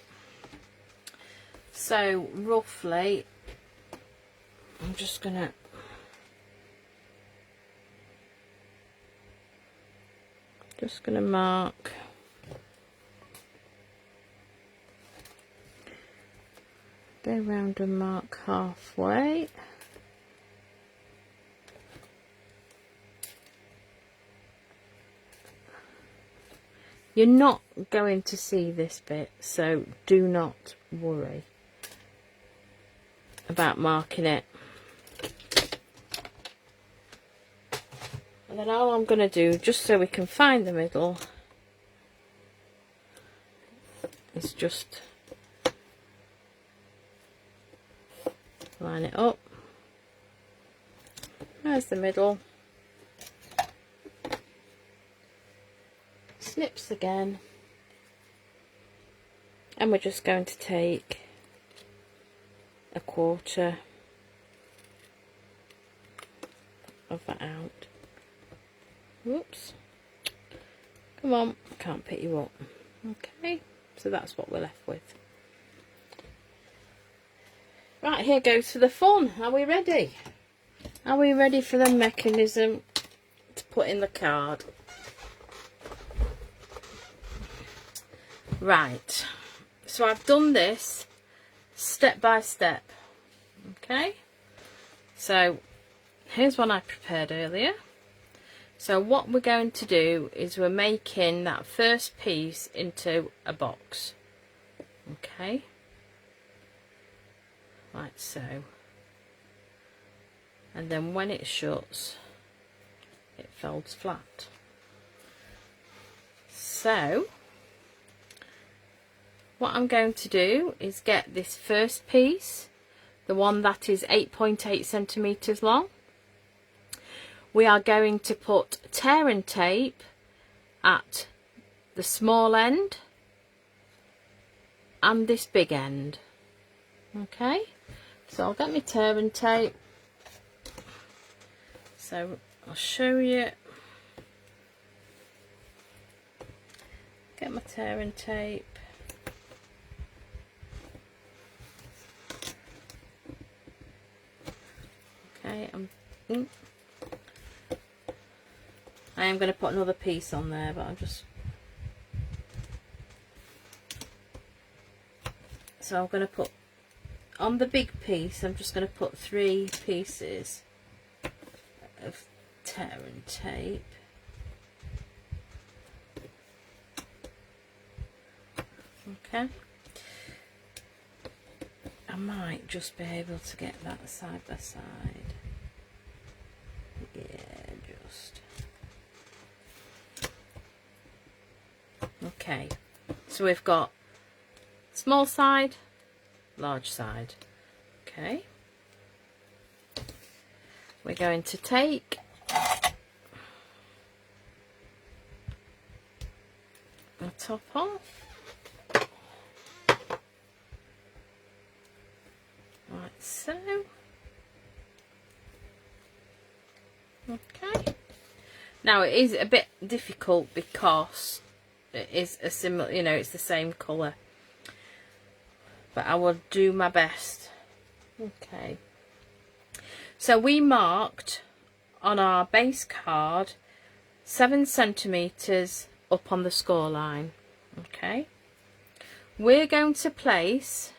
so roughly I'm just gonna mark go round and mark halfway. You're not going to see this bit, so do not worry about marking it. And then all I'm going to do, just so we can find the middle, is just line it up. There's the middle. Snips again, and we're just going to take a quarter of that out. Whoops, come on, I can't pick you up. Okay, so that's what we're left with. Right, here goes for the fun. Are we ready? Are we ready for the mechanism to put in the card? Right, so I've done this step by step. Okay, so here's one I prepared earlier. So what we're going to do is we're making that first piece into a box. Okay, like so, and then when it shuts it folds flat. So what I'm going to do is get this first piece, the one that is 8.8 centimeters long. We are going to put tear and tape at the small end and this big end. Okay, so I'll get my tear and tape. So I'll show you. Get my tear and tape. Okay, I am going to put another piece on there, but I'm just... So I'm going to put, on the big piece, I'm just going to put 3 pieces of tear and tape. Okay. might just be able to get that side by side. Yeah, just. Okay, so we've got small side, large side. Okay, we're going to take the top off, like so. Okay, now it is a bit difficult because it is a similar, you know, it's the same colour, but I will do my best. Okay, so we marked on our base card 7 centimetres up on the score line. Okay, we're going to place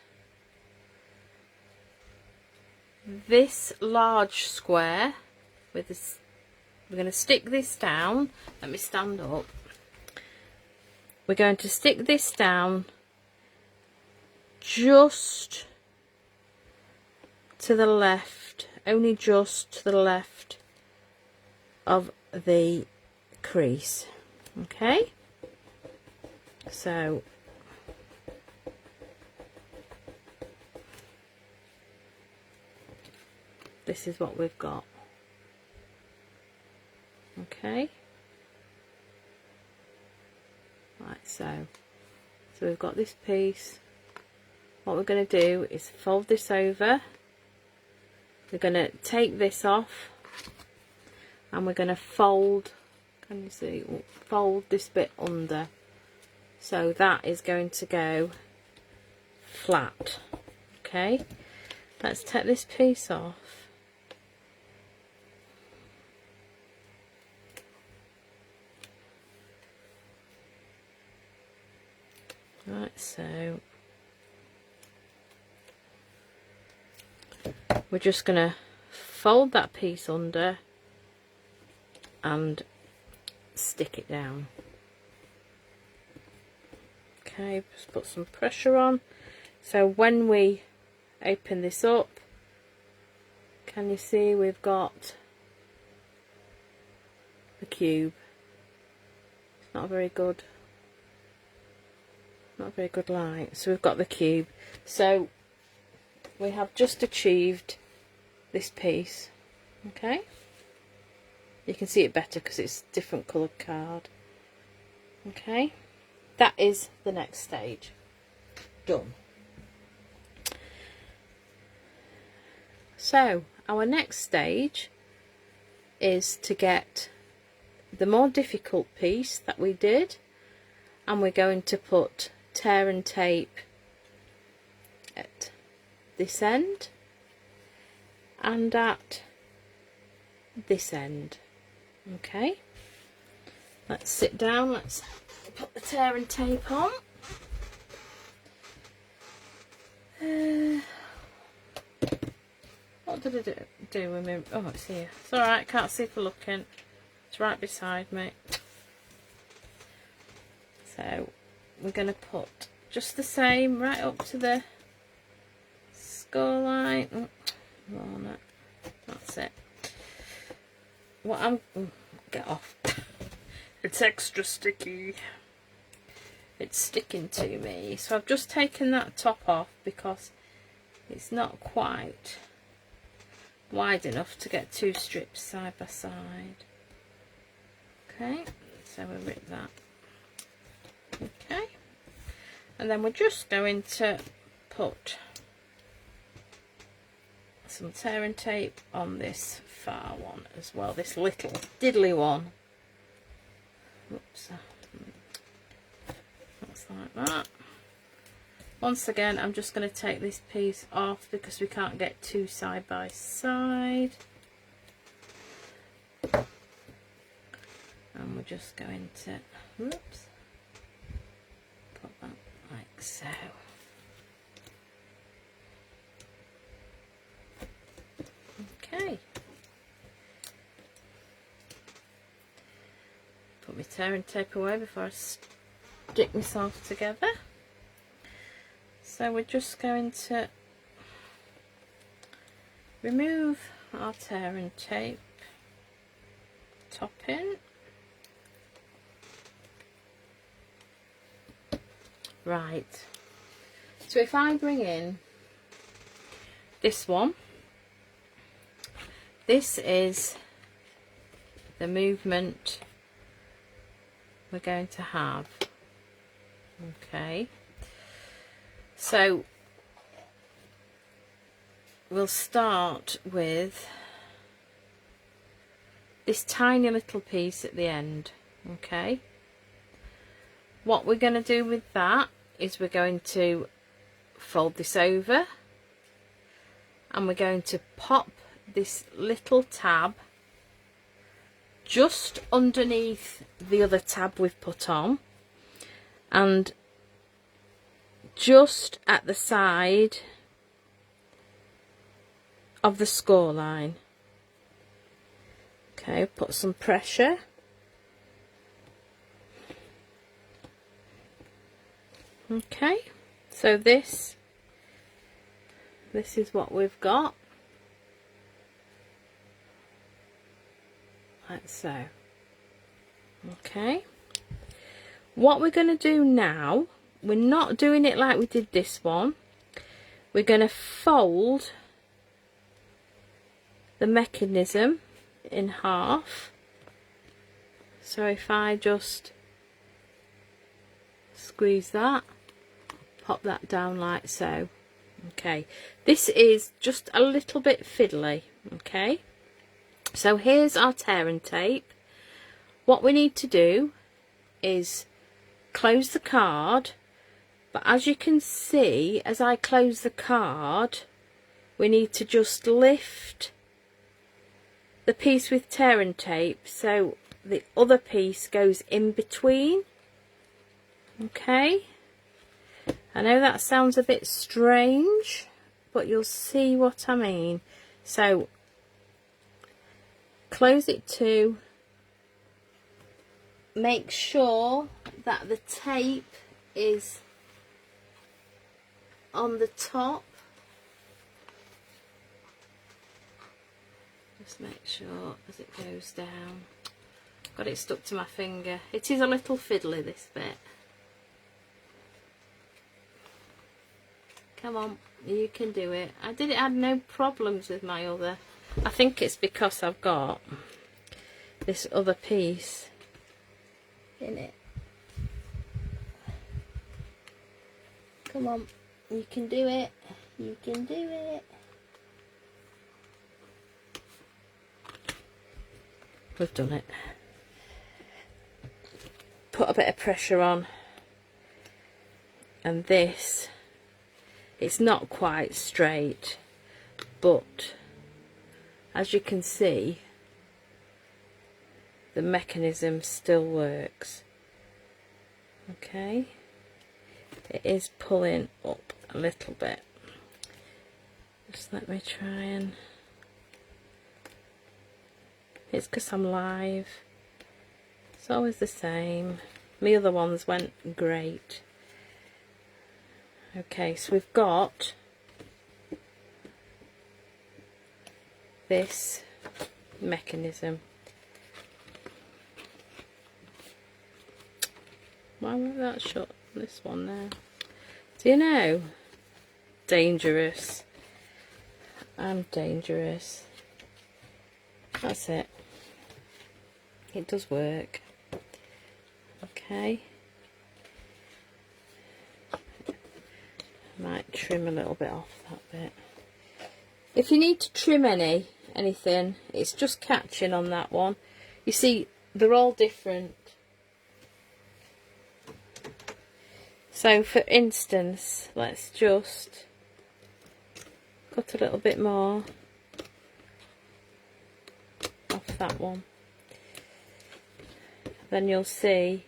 this large square with this, we're going to stick this down. Let me stand up. We're going to stick this down just to the left, only just to the left of the crease. Okay, so this is what we've got. Okay, like so. So we've got this piece. What we're going to do is fold this over. We're going to take this off and we're going to fold, can you see, fold this bit under. So that is going to go flat. Okay, let's take this piece off. Right, so we're just going to fold that piece under and stick it down. Okay, just put some pressure on. So when we open this up, can you see we've got the cube? It's not very good. Not very good light. So we've got the cube. So we have just achieved this piece. Okay, you can see it better because it's different coloured card. Okay, that is the next stage done. So our next stage is to get the more difficult piece that we did, and we're going to put tear and tape at this end and at this end. Okay, let's sit down, let's put the tear and tape on. What did I do with me? Oh, it's here. It's alright, can't see for looking. It's right beside me. So we're going to put just the same right up to the score line. Oh, that's it. What I'm get off. It's extra sticky. It's sticking to me. So I've just taken that top off because it's not quite wide enough to get 2 strips side by side. Okay, so we'll rip that. Okay, and then we're just going to put some tear and tape on this far one as well, this little diddly one. Oops, that's like that. Once again, I'm just going to take this piece off because we can't get 2 side by side. And we're just going to, whoops, put that like so. Okay. Put my tear and tape away before I stick myself together. So we're just going to remove our tear and tape topping. Right, so if I bring in this one, this is the movement we're going to have. Okay, so we'll start with this tiny little piece at the end. Okay, what we're going to do with that is we're going to fold this over and we're going to pop this little tab just underneath the other tab we've put on and just at the side of the score line. Okay, put some pressure. Okay, so this is what we've got, like so. Okay, what we're going to do now, we're not doing it like we did this one. We're going to fold the mechanism in half. So if I just squeeze that, pop that down like so. Okay, this is just a little bit fiddly. Okay, so here's our tear and tape. What we need to do is close the card, but as you can see, as I close the card, we need to just lift the piece with tear and tape so the other piece goes in between. Okay, I know that sounds a bit strange, but you'll see what I mean. So close it to, make sure that the tape is on the top. Just make sure as it goes down. Got it stuck to my finger. It is a little fiddly, this bit. Come on, you can do it. I had no problems with my other. I think it's because I've got this other piece in it. Come on, you can do it. You can do it. We've done it. Put a bit of pressure on, and this, it's not quite straight, but as you can see, the mechanism still works. Okay, it is pulling up a little bit. Just let me try and, it's because I'm live, it's always the same. My other ones went great. Okay, so we've got this mechanism. Why won't that shut? This one there. Do you know? Dangerous. I'm dangerous. That's it. It does work. Okay. Might trim a little bit off that bit. If you need to trim anything, it's just catching on that one. You see, they're all different. So for instance, let's just cut a little bit more off that one. Then you'll see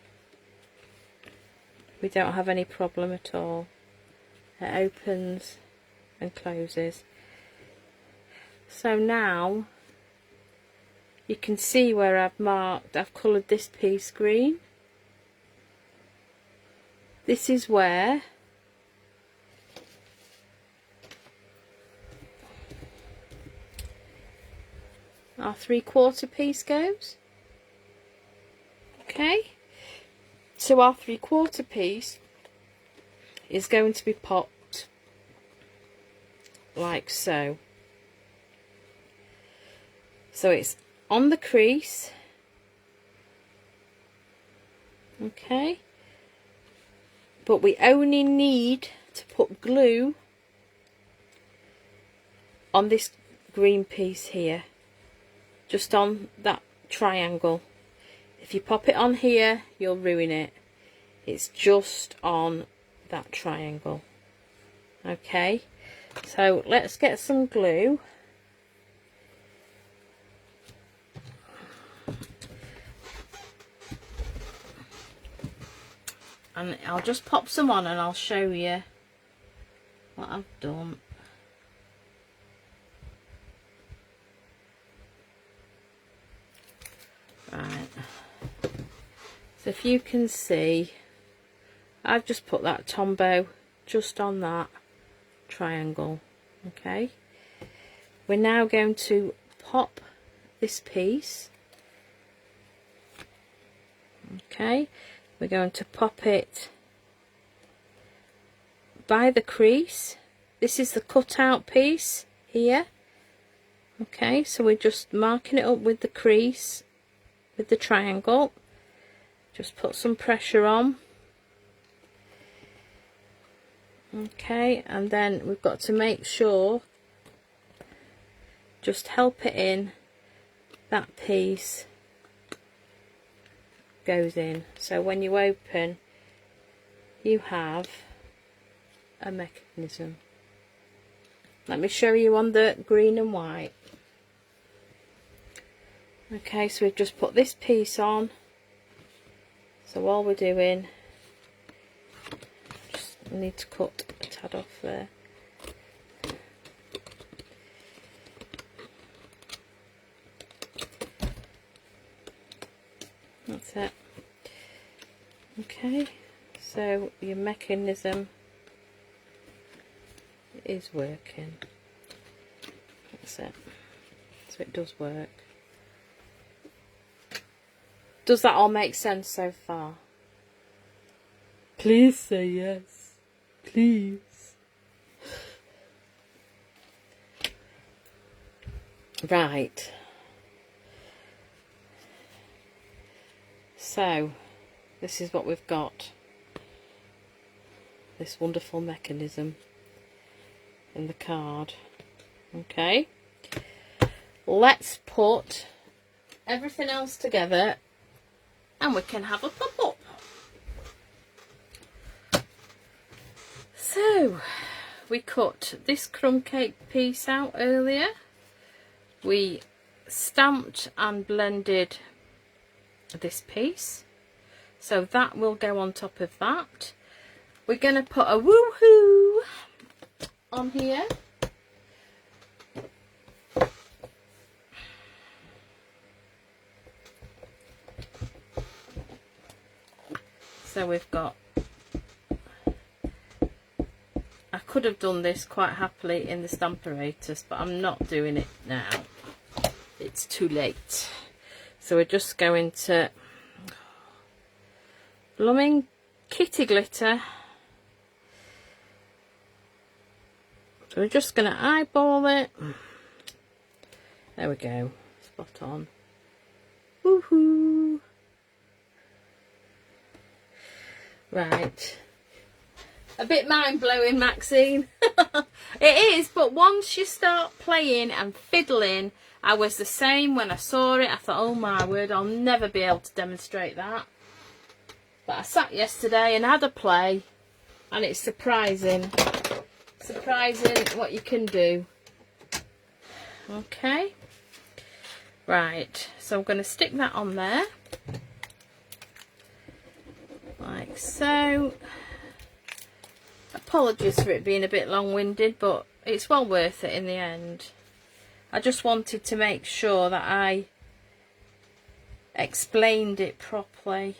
we don't have any problem at all. It opens and closes. So now you can see where I've marked, I've coloured this piece green. This is where our 3/4 piece goes. Okay, so our 3/4 piece is going to be popped like so. So it's on the crease, okay, but we only need to put glue on this green piece here, just on that triangle. If you pop it on here, you'll ruin it. It's just on that triangle. Okay, so let's get some glue. And I'll just pop some on and I'll show you what I've done. Right, so if you can see, I've just put that Tombow just on that triangle. Okay, we're now going to pop this piece. Okay, we're going to pop it by the crease. This is the cutout piece here. Okay, so we're just marking it up with the crease, with the triangle. Just put some pressure on. Okay, and then we've got to make sure, just help it in, that piece goes in. So when you open, you have a mechanism. Let me show you on the green and white. Okay, so we've just put this piece on. So all we're doing, just need to cut a tad off there. That's it. Okay, so your mechanism is working. That's it. So it does work. Does that all make sense so far? Please say yes. Please. Right. So, this is what we've got. This wonderful mechanism in the card. Okay. Let's put everything else together and we can have a pop-up. So, we cut this crumb cake piece out earlier. We stamped and blended this piece, so that will go on top of that. We're going to put a woohoo on here. So we've got, I could have done this quite happily in the Stamparatus, but I'm not doing it now. It's too late. So we're just going to blooming kitty glitter. So we're just going to eyeball it. There we go. Spot on. Woohoo! Right. A bit mind-blowing, Maxine. It is, but once you start playing and fiddling, I was the same when I saw it. I thought, oh my word, I'll never be able to demonstrate that. But I sat yesterday and had a play, and it's surprising. Surprising what you can do. Okay. Right, so I'm going to stick that on there. Like so. Apologies for it being a bit long-winded, but it's well worth it in the end. I just wanted to make sure that I explained it properly.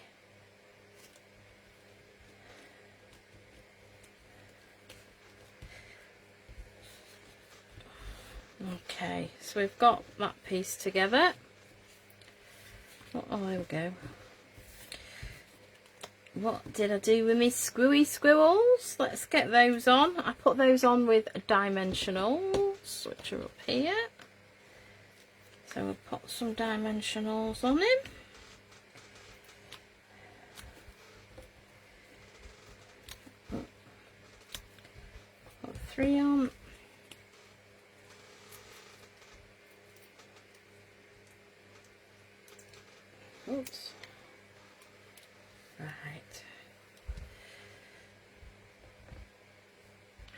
Okay, so we've got that piece together. Oh, there we go. What did I do with my screwy squirrels? Let's get those on. I put those on with dimensionals, which are up here. So we'll put some dimensionals on him. Put 3 on. Oops. Right.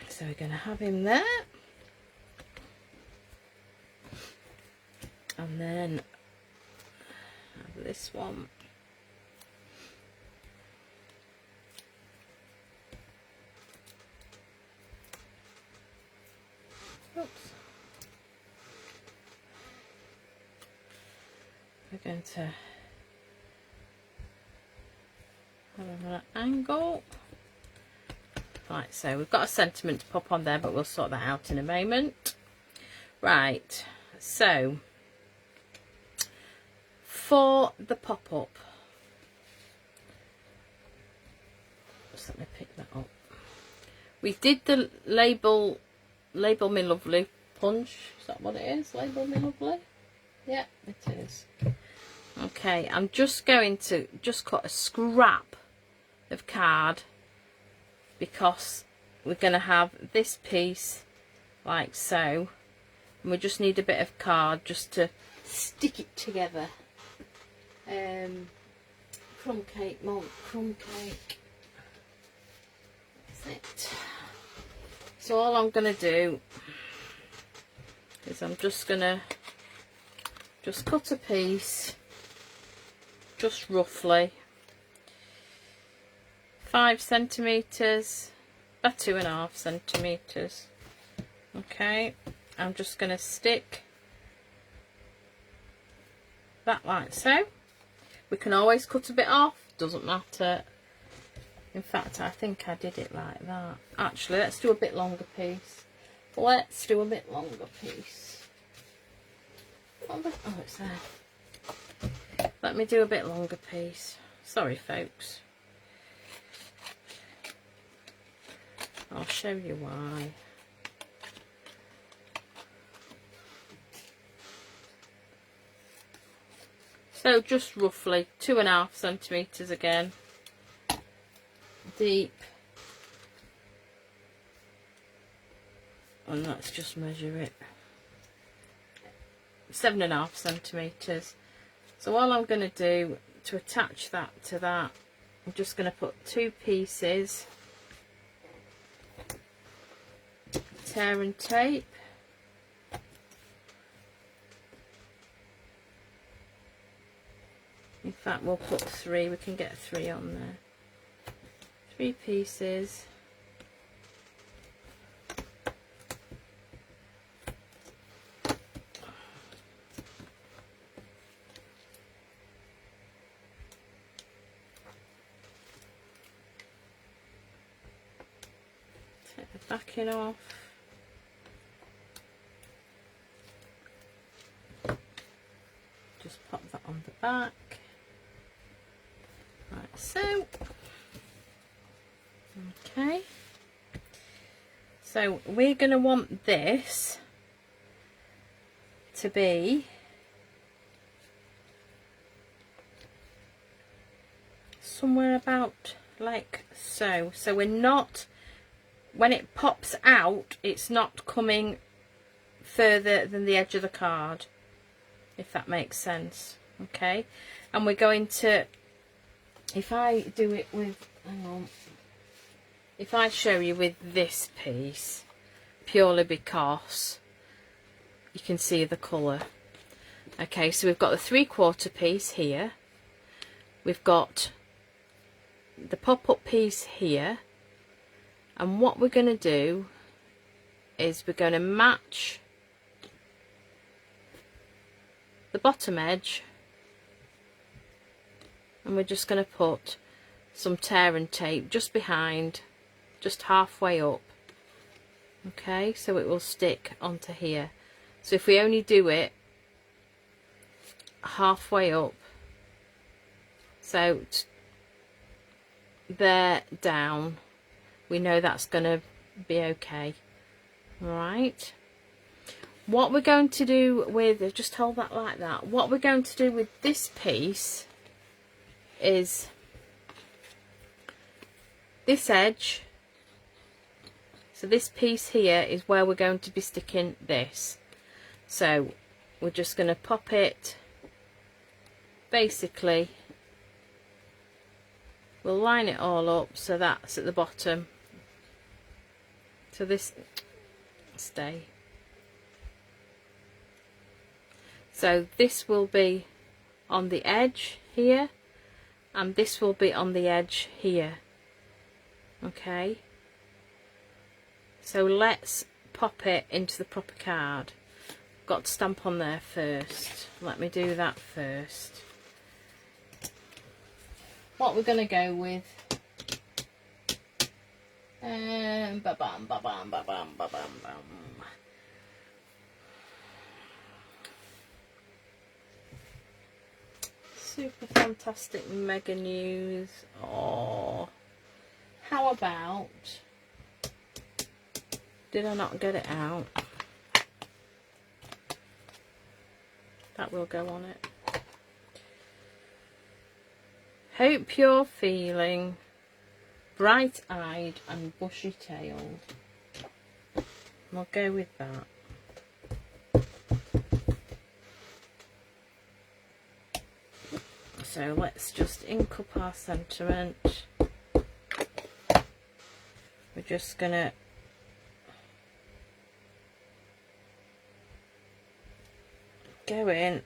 So we're going to have him there. And then have this one. Oops. We're going to have him at an angle. Right, so we've got a sentiment to pop on there, but we'll sort that out in a moment. Right, so for the pop-up, just let me pick that up. We did the label me lovely punch. Is that what it is? Label me lovely? Yeah, it is. Okay, I'm just going to cut a scrap of card, because we're going to have this piece like so, and we just need a bit of card just to stick it together. Crumb cake, Monk, crumb cake. That's it. So all I'm going to do is I'm just going to cut a piece, just roughly 5 centimeters by 2.5 centimeters. Okay, I'm just going to stick that like so. We can always cut a bit off, doesn't matter. In fact, I think I did it like that. Actually, let's do a bit longer piece. Let's do a bit longer piece. Oh, it's there. Let me do a bit longer piece. Sorry, folks. I'll show you why. So just roughly 2.5 centimeters again, deep, and let's just measure it. 7.5 centimeters. So all I'm going to do to attach that to that, I'm just going to put 2 pieces tear and tape. In fact, we'll put 3, we can get 3 on there. 3 pieces. Take the backing off. Just pop that on the back. Right, so, okay, so we're going to want this to be somewhere about like so. So we're not, when it pops out, it's not coming further than the edge of the card, if that makes sense. Okay, and we're going to, if I do it with, hang on, if I show you with this piece, purely because you can see the colour. Okay, so we've got the 3/4 piece here, we've got the pop-up piece here, and what we're going to do is we're going to match the bottom edge, and we're just going to put some tear and tape just behind, just halfway up. Okay, so it will stick onto here. So if we only do it halfway up, so there down, we know that's going to be okay. Right. What we're going to do with, just hold that like that, what we're going to do with this piece is this edge. So this piece here is where we're going to be sticking this. So we're just going to pop it, basically we'll line it all up so that's at the bottom. So this stay. So this will be on the edge here, and this will be on the edge here. Okay. So let's pop it into the proper card. Got to stamp on there first. Let me do that first. What we're going to go with, ba-bam, ba-bam, ba-bam, ba-bam, bam. Super fantastic mega news. Oh, how about, did I not get it out? That will go on it. Hope you're feeling bright-eyed and bushy-tailed. We'll go with that. So let's just ink up our sentiment. We're just gonna go in.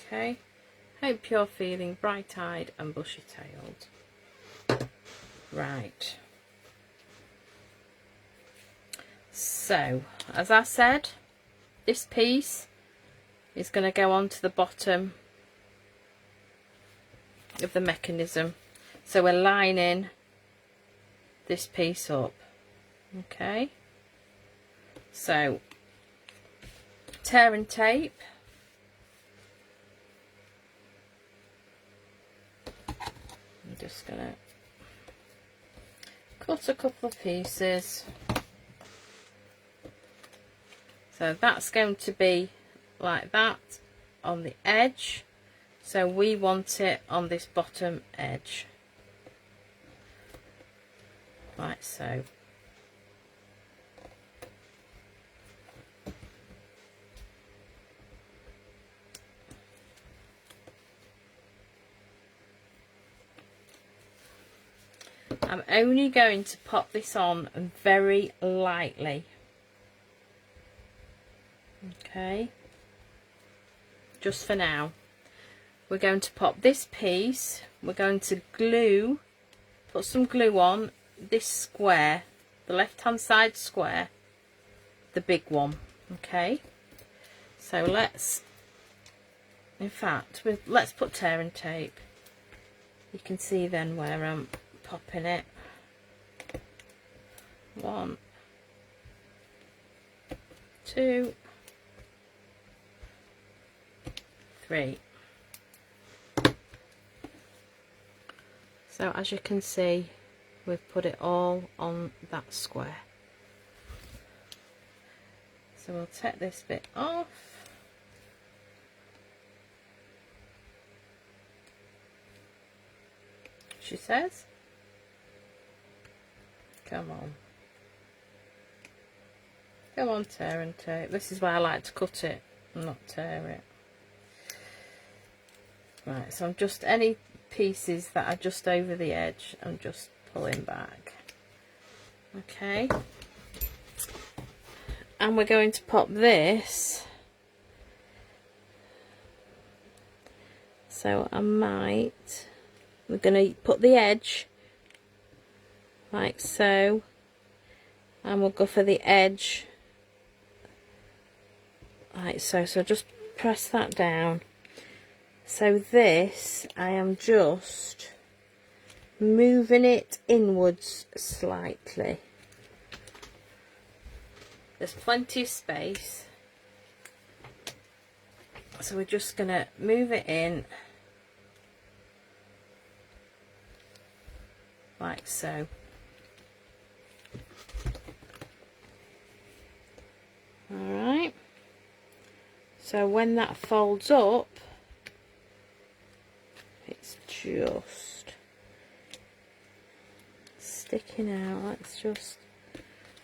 Okay. Hope you're feeling bright-eyed and bushy-tailed. Right. So, as I said, this piece is going to go onto the bottom of the mechanism. So we're lining this piece up. Okay. So, tear and tape. I'm just gonna cut a couple of pieces. So that's going to be like that on the edge. So we want it on this bottom edge. Like so. I'm only going to pop this on very lightly. Okay, just for now. We're going to pop this piece, we're going to glue, put some glue on this square, the left hand side square, the big one. Okay, so let's, in fact, let's put tear and tape. You can see then where I'm popping it. 1, 2, 3. So as you can see, we've put it all on that square. So we'll take this bit off. She says. Come on. Come on, tear and tape. This is why I like to cut it and not tear it. Right, so I'm just, any pieces that are just over the edge, I'm just pulling back. Okay. And we're going to pop this. So I might, we're going to put the edge like so, and we'll go for the edge like so. So just press that down. So this, I am just moving it inwards slightly. There's plenty of space. So we're just going to move it in like so. Alright. So when that folds up, it's just sticking out.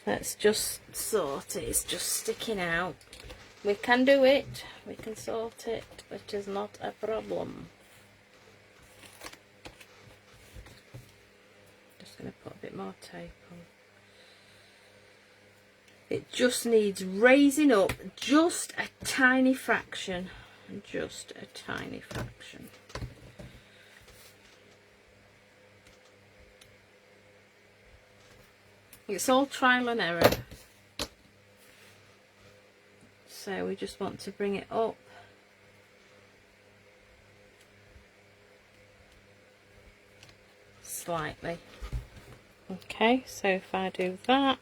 Let's just sort it. It's just sticking out. We can do it. We can sort it. It is not a problem. Just going to put a bit more tape on. It just needs raising up just a tiny fraction. Just a tiny fraction. It's all trial and error. So we just want to bring it up. Slightly. Okay, so if I do that,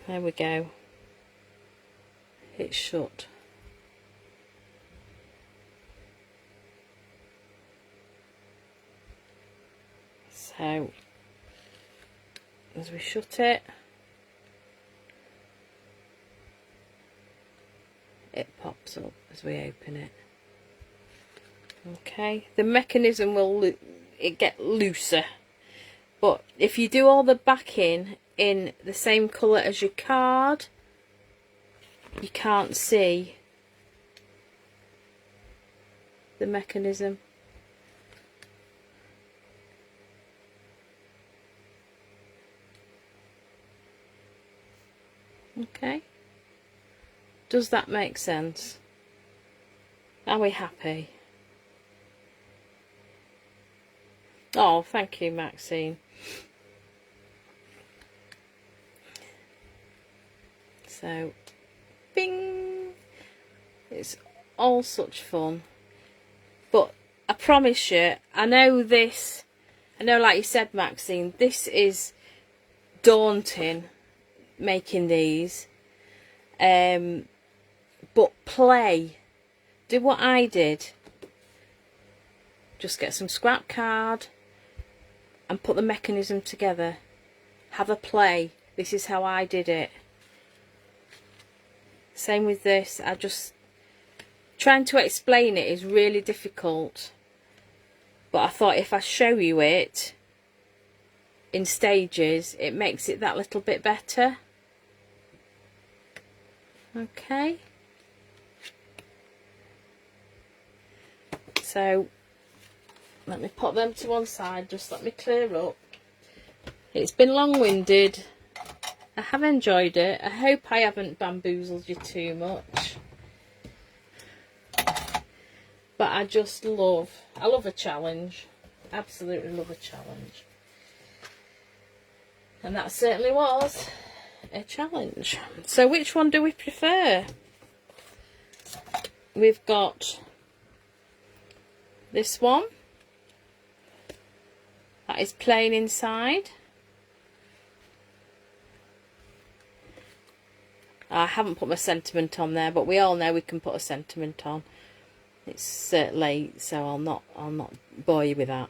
there we go. It's shut. So as we shut it, it pops up as we open it. Okay, the mechanism will get looser, but if you do all the backing in the same colour as your card, you can't see the mechanism. Okay, does that make sense? Are we happy? Oh, thank you, Maxine. So, bing! It's all such fun. But I promise you, I know like you said, Maxine, this is daunting, making these. But play. Do what I did. Just get some scrap card and put the mechanism together. Have a play. This is how I did it. Same with this. Trying to explain it is really difficult. But I thought if I show you it in stages, it makes it that little bit better. Okay. So let me put them to one side. Just let me clear up. It's been long-winded. I have enjoyed it. I hope I haven't bamboozled you too much. But I love a challenge. Absolutely love a challenge. And that certainly was a challenge. So which one do we prefer? We've got this one. That is plain inside. I haven't put my sentiment on there, but we all know we can put a sentiment on. It's late, so I'll not bore you with that.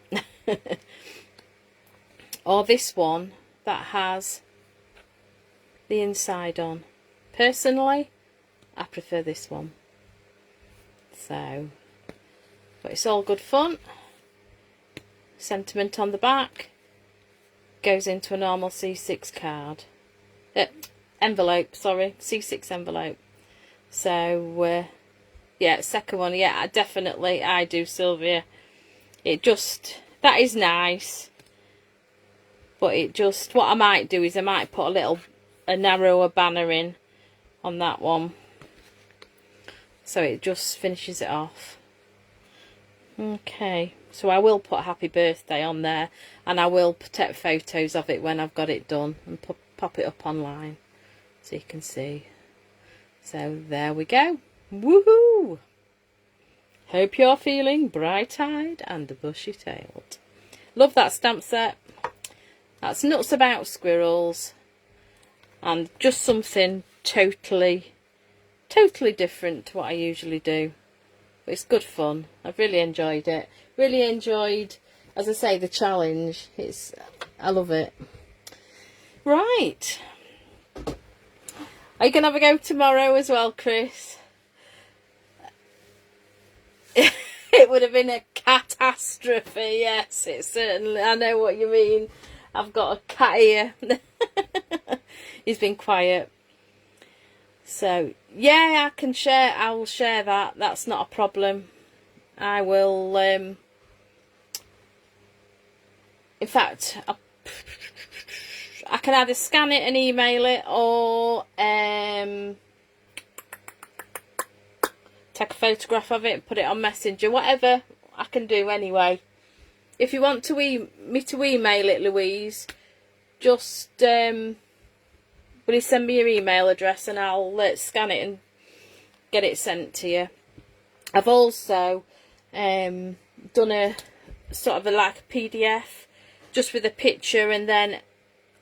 Or this one that has the inside on. Personally, I prefer this one. So, but it's all good fun. Sentiment on the back goes into a normal C6 card. Envelope, sorry, C6 envelope. So, yeah, second one, yeah, I do, Sylvia. That is nice. But what I might do is I might put a narrower banner in on that one. So it just finishes it off. Okay, so I will put happy birthday on there, and I will take photos of it when I've got it done and pop it up online so you can see. So there we go. Woohoo! Hope you're feeling bright-eyed and bushy-tailed. Love that stamp set. That's Nuts About Squirrels. And just something totally different to what I usually do. But it's good fun. I've really enjoyed it. Really enjoyed, as I say, the challenge. I love it. Right. Are you going to have a go tomorrow as well, Chris? It would have been a catastrophe. Yes, it certainly. I know what you mean. I've got a cat here. He's been quiet. So, yeah, I can share. I'll share that. That's not a problem. I will. In fact, I can either scan it and email it, or take a photograph of it and put it on Messenger. Whatever I can do anyway. If you want to me to email it, Louise, just will you send me your email address and I'll scan it and get it sent to you. I've also done a sort of like a PDF just with a picture and then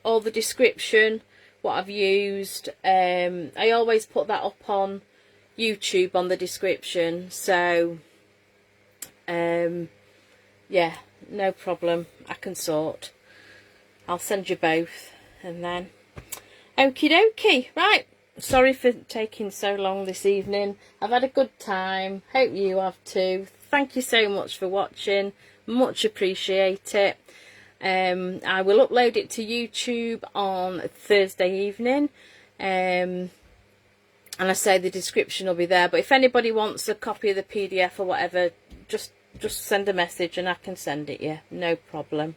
all the description, what I've used. I always put that up on YouTube on the description, so yeah, no problem, I can sort. I'll send you both, and then okie dokie. Right, sorry for taking so long this evening. I've had a good time, hope you have too. Thank you so much for watching, much appreciate it. I will upload it to YouTube on Thursday evening, and I say the description will be there, but if anybody wants a copy of the PDF or whatever, just send a message and I can send it you, no problem.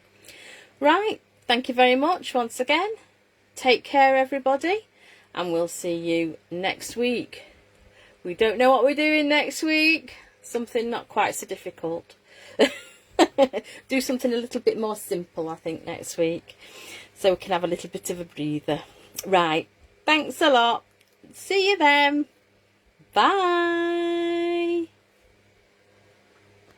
Right, thank you very much once again. Take care everybody, and we'll see you next week. We don't know what we're doing next week. Something not quite so difficult. Do something a little bit more simple, I think, next week, so we can have a little bit of a breather. Right, thanks a lot. See you then. Bye.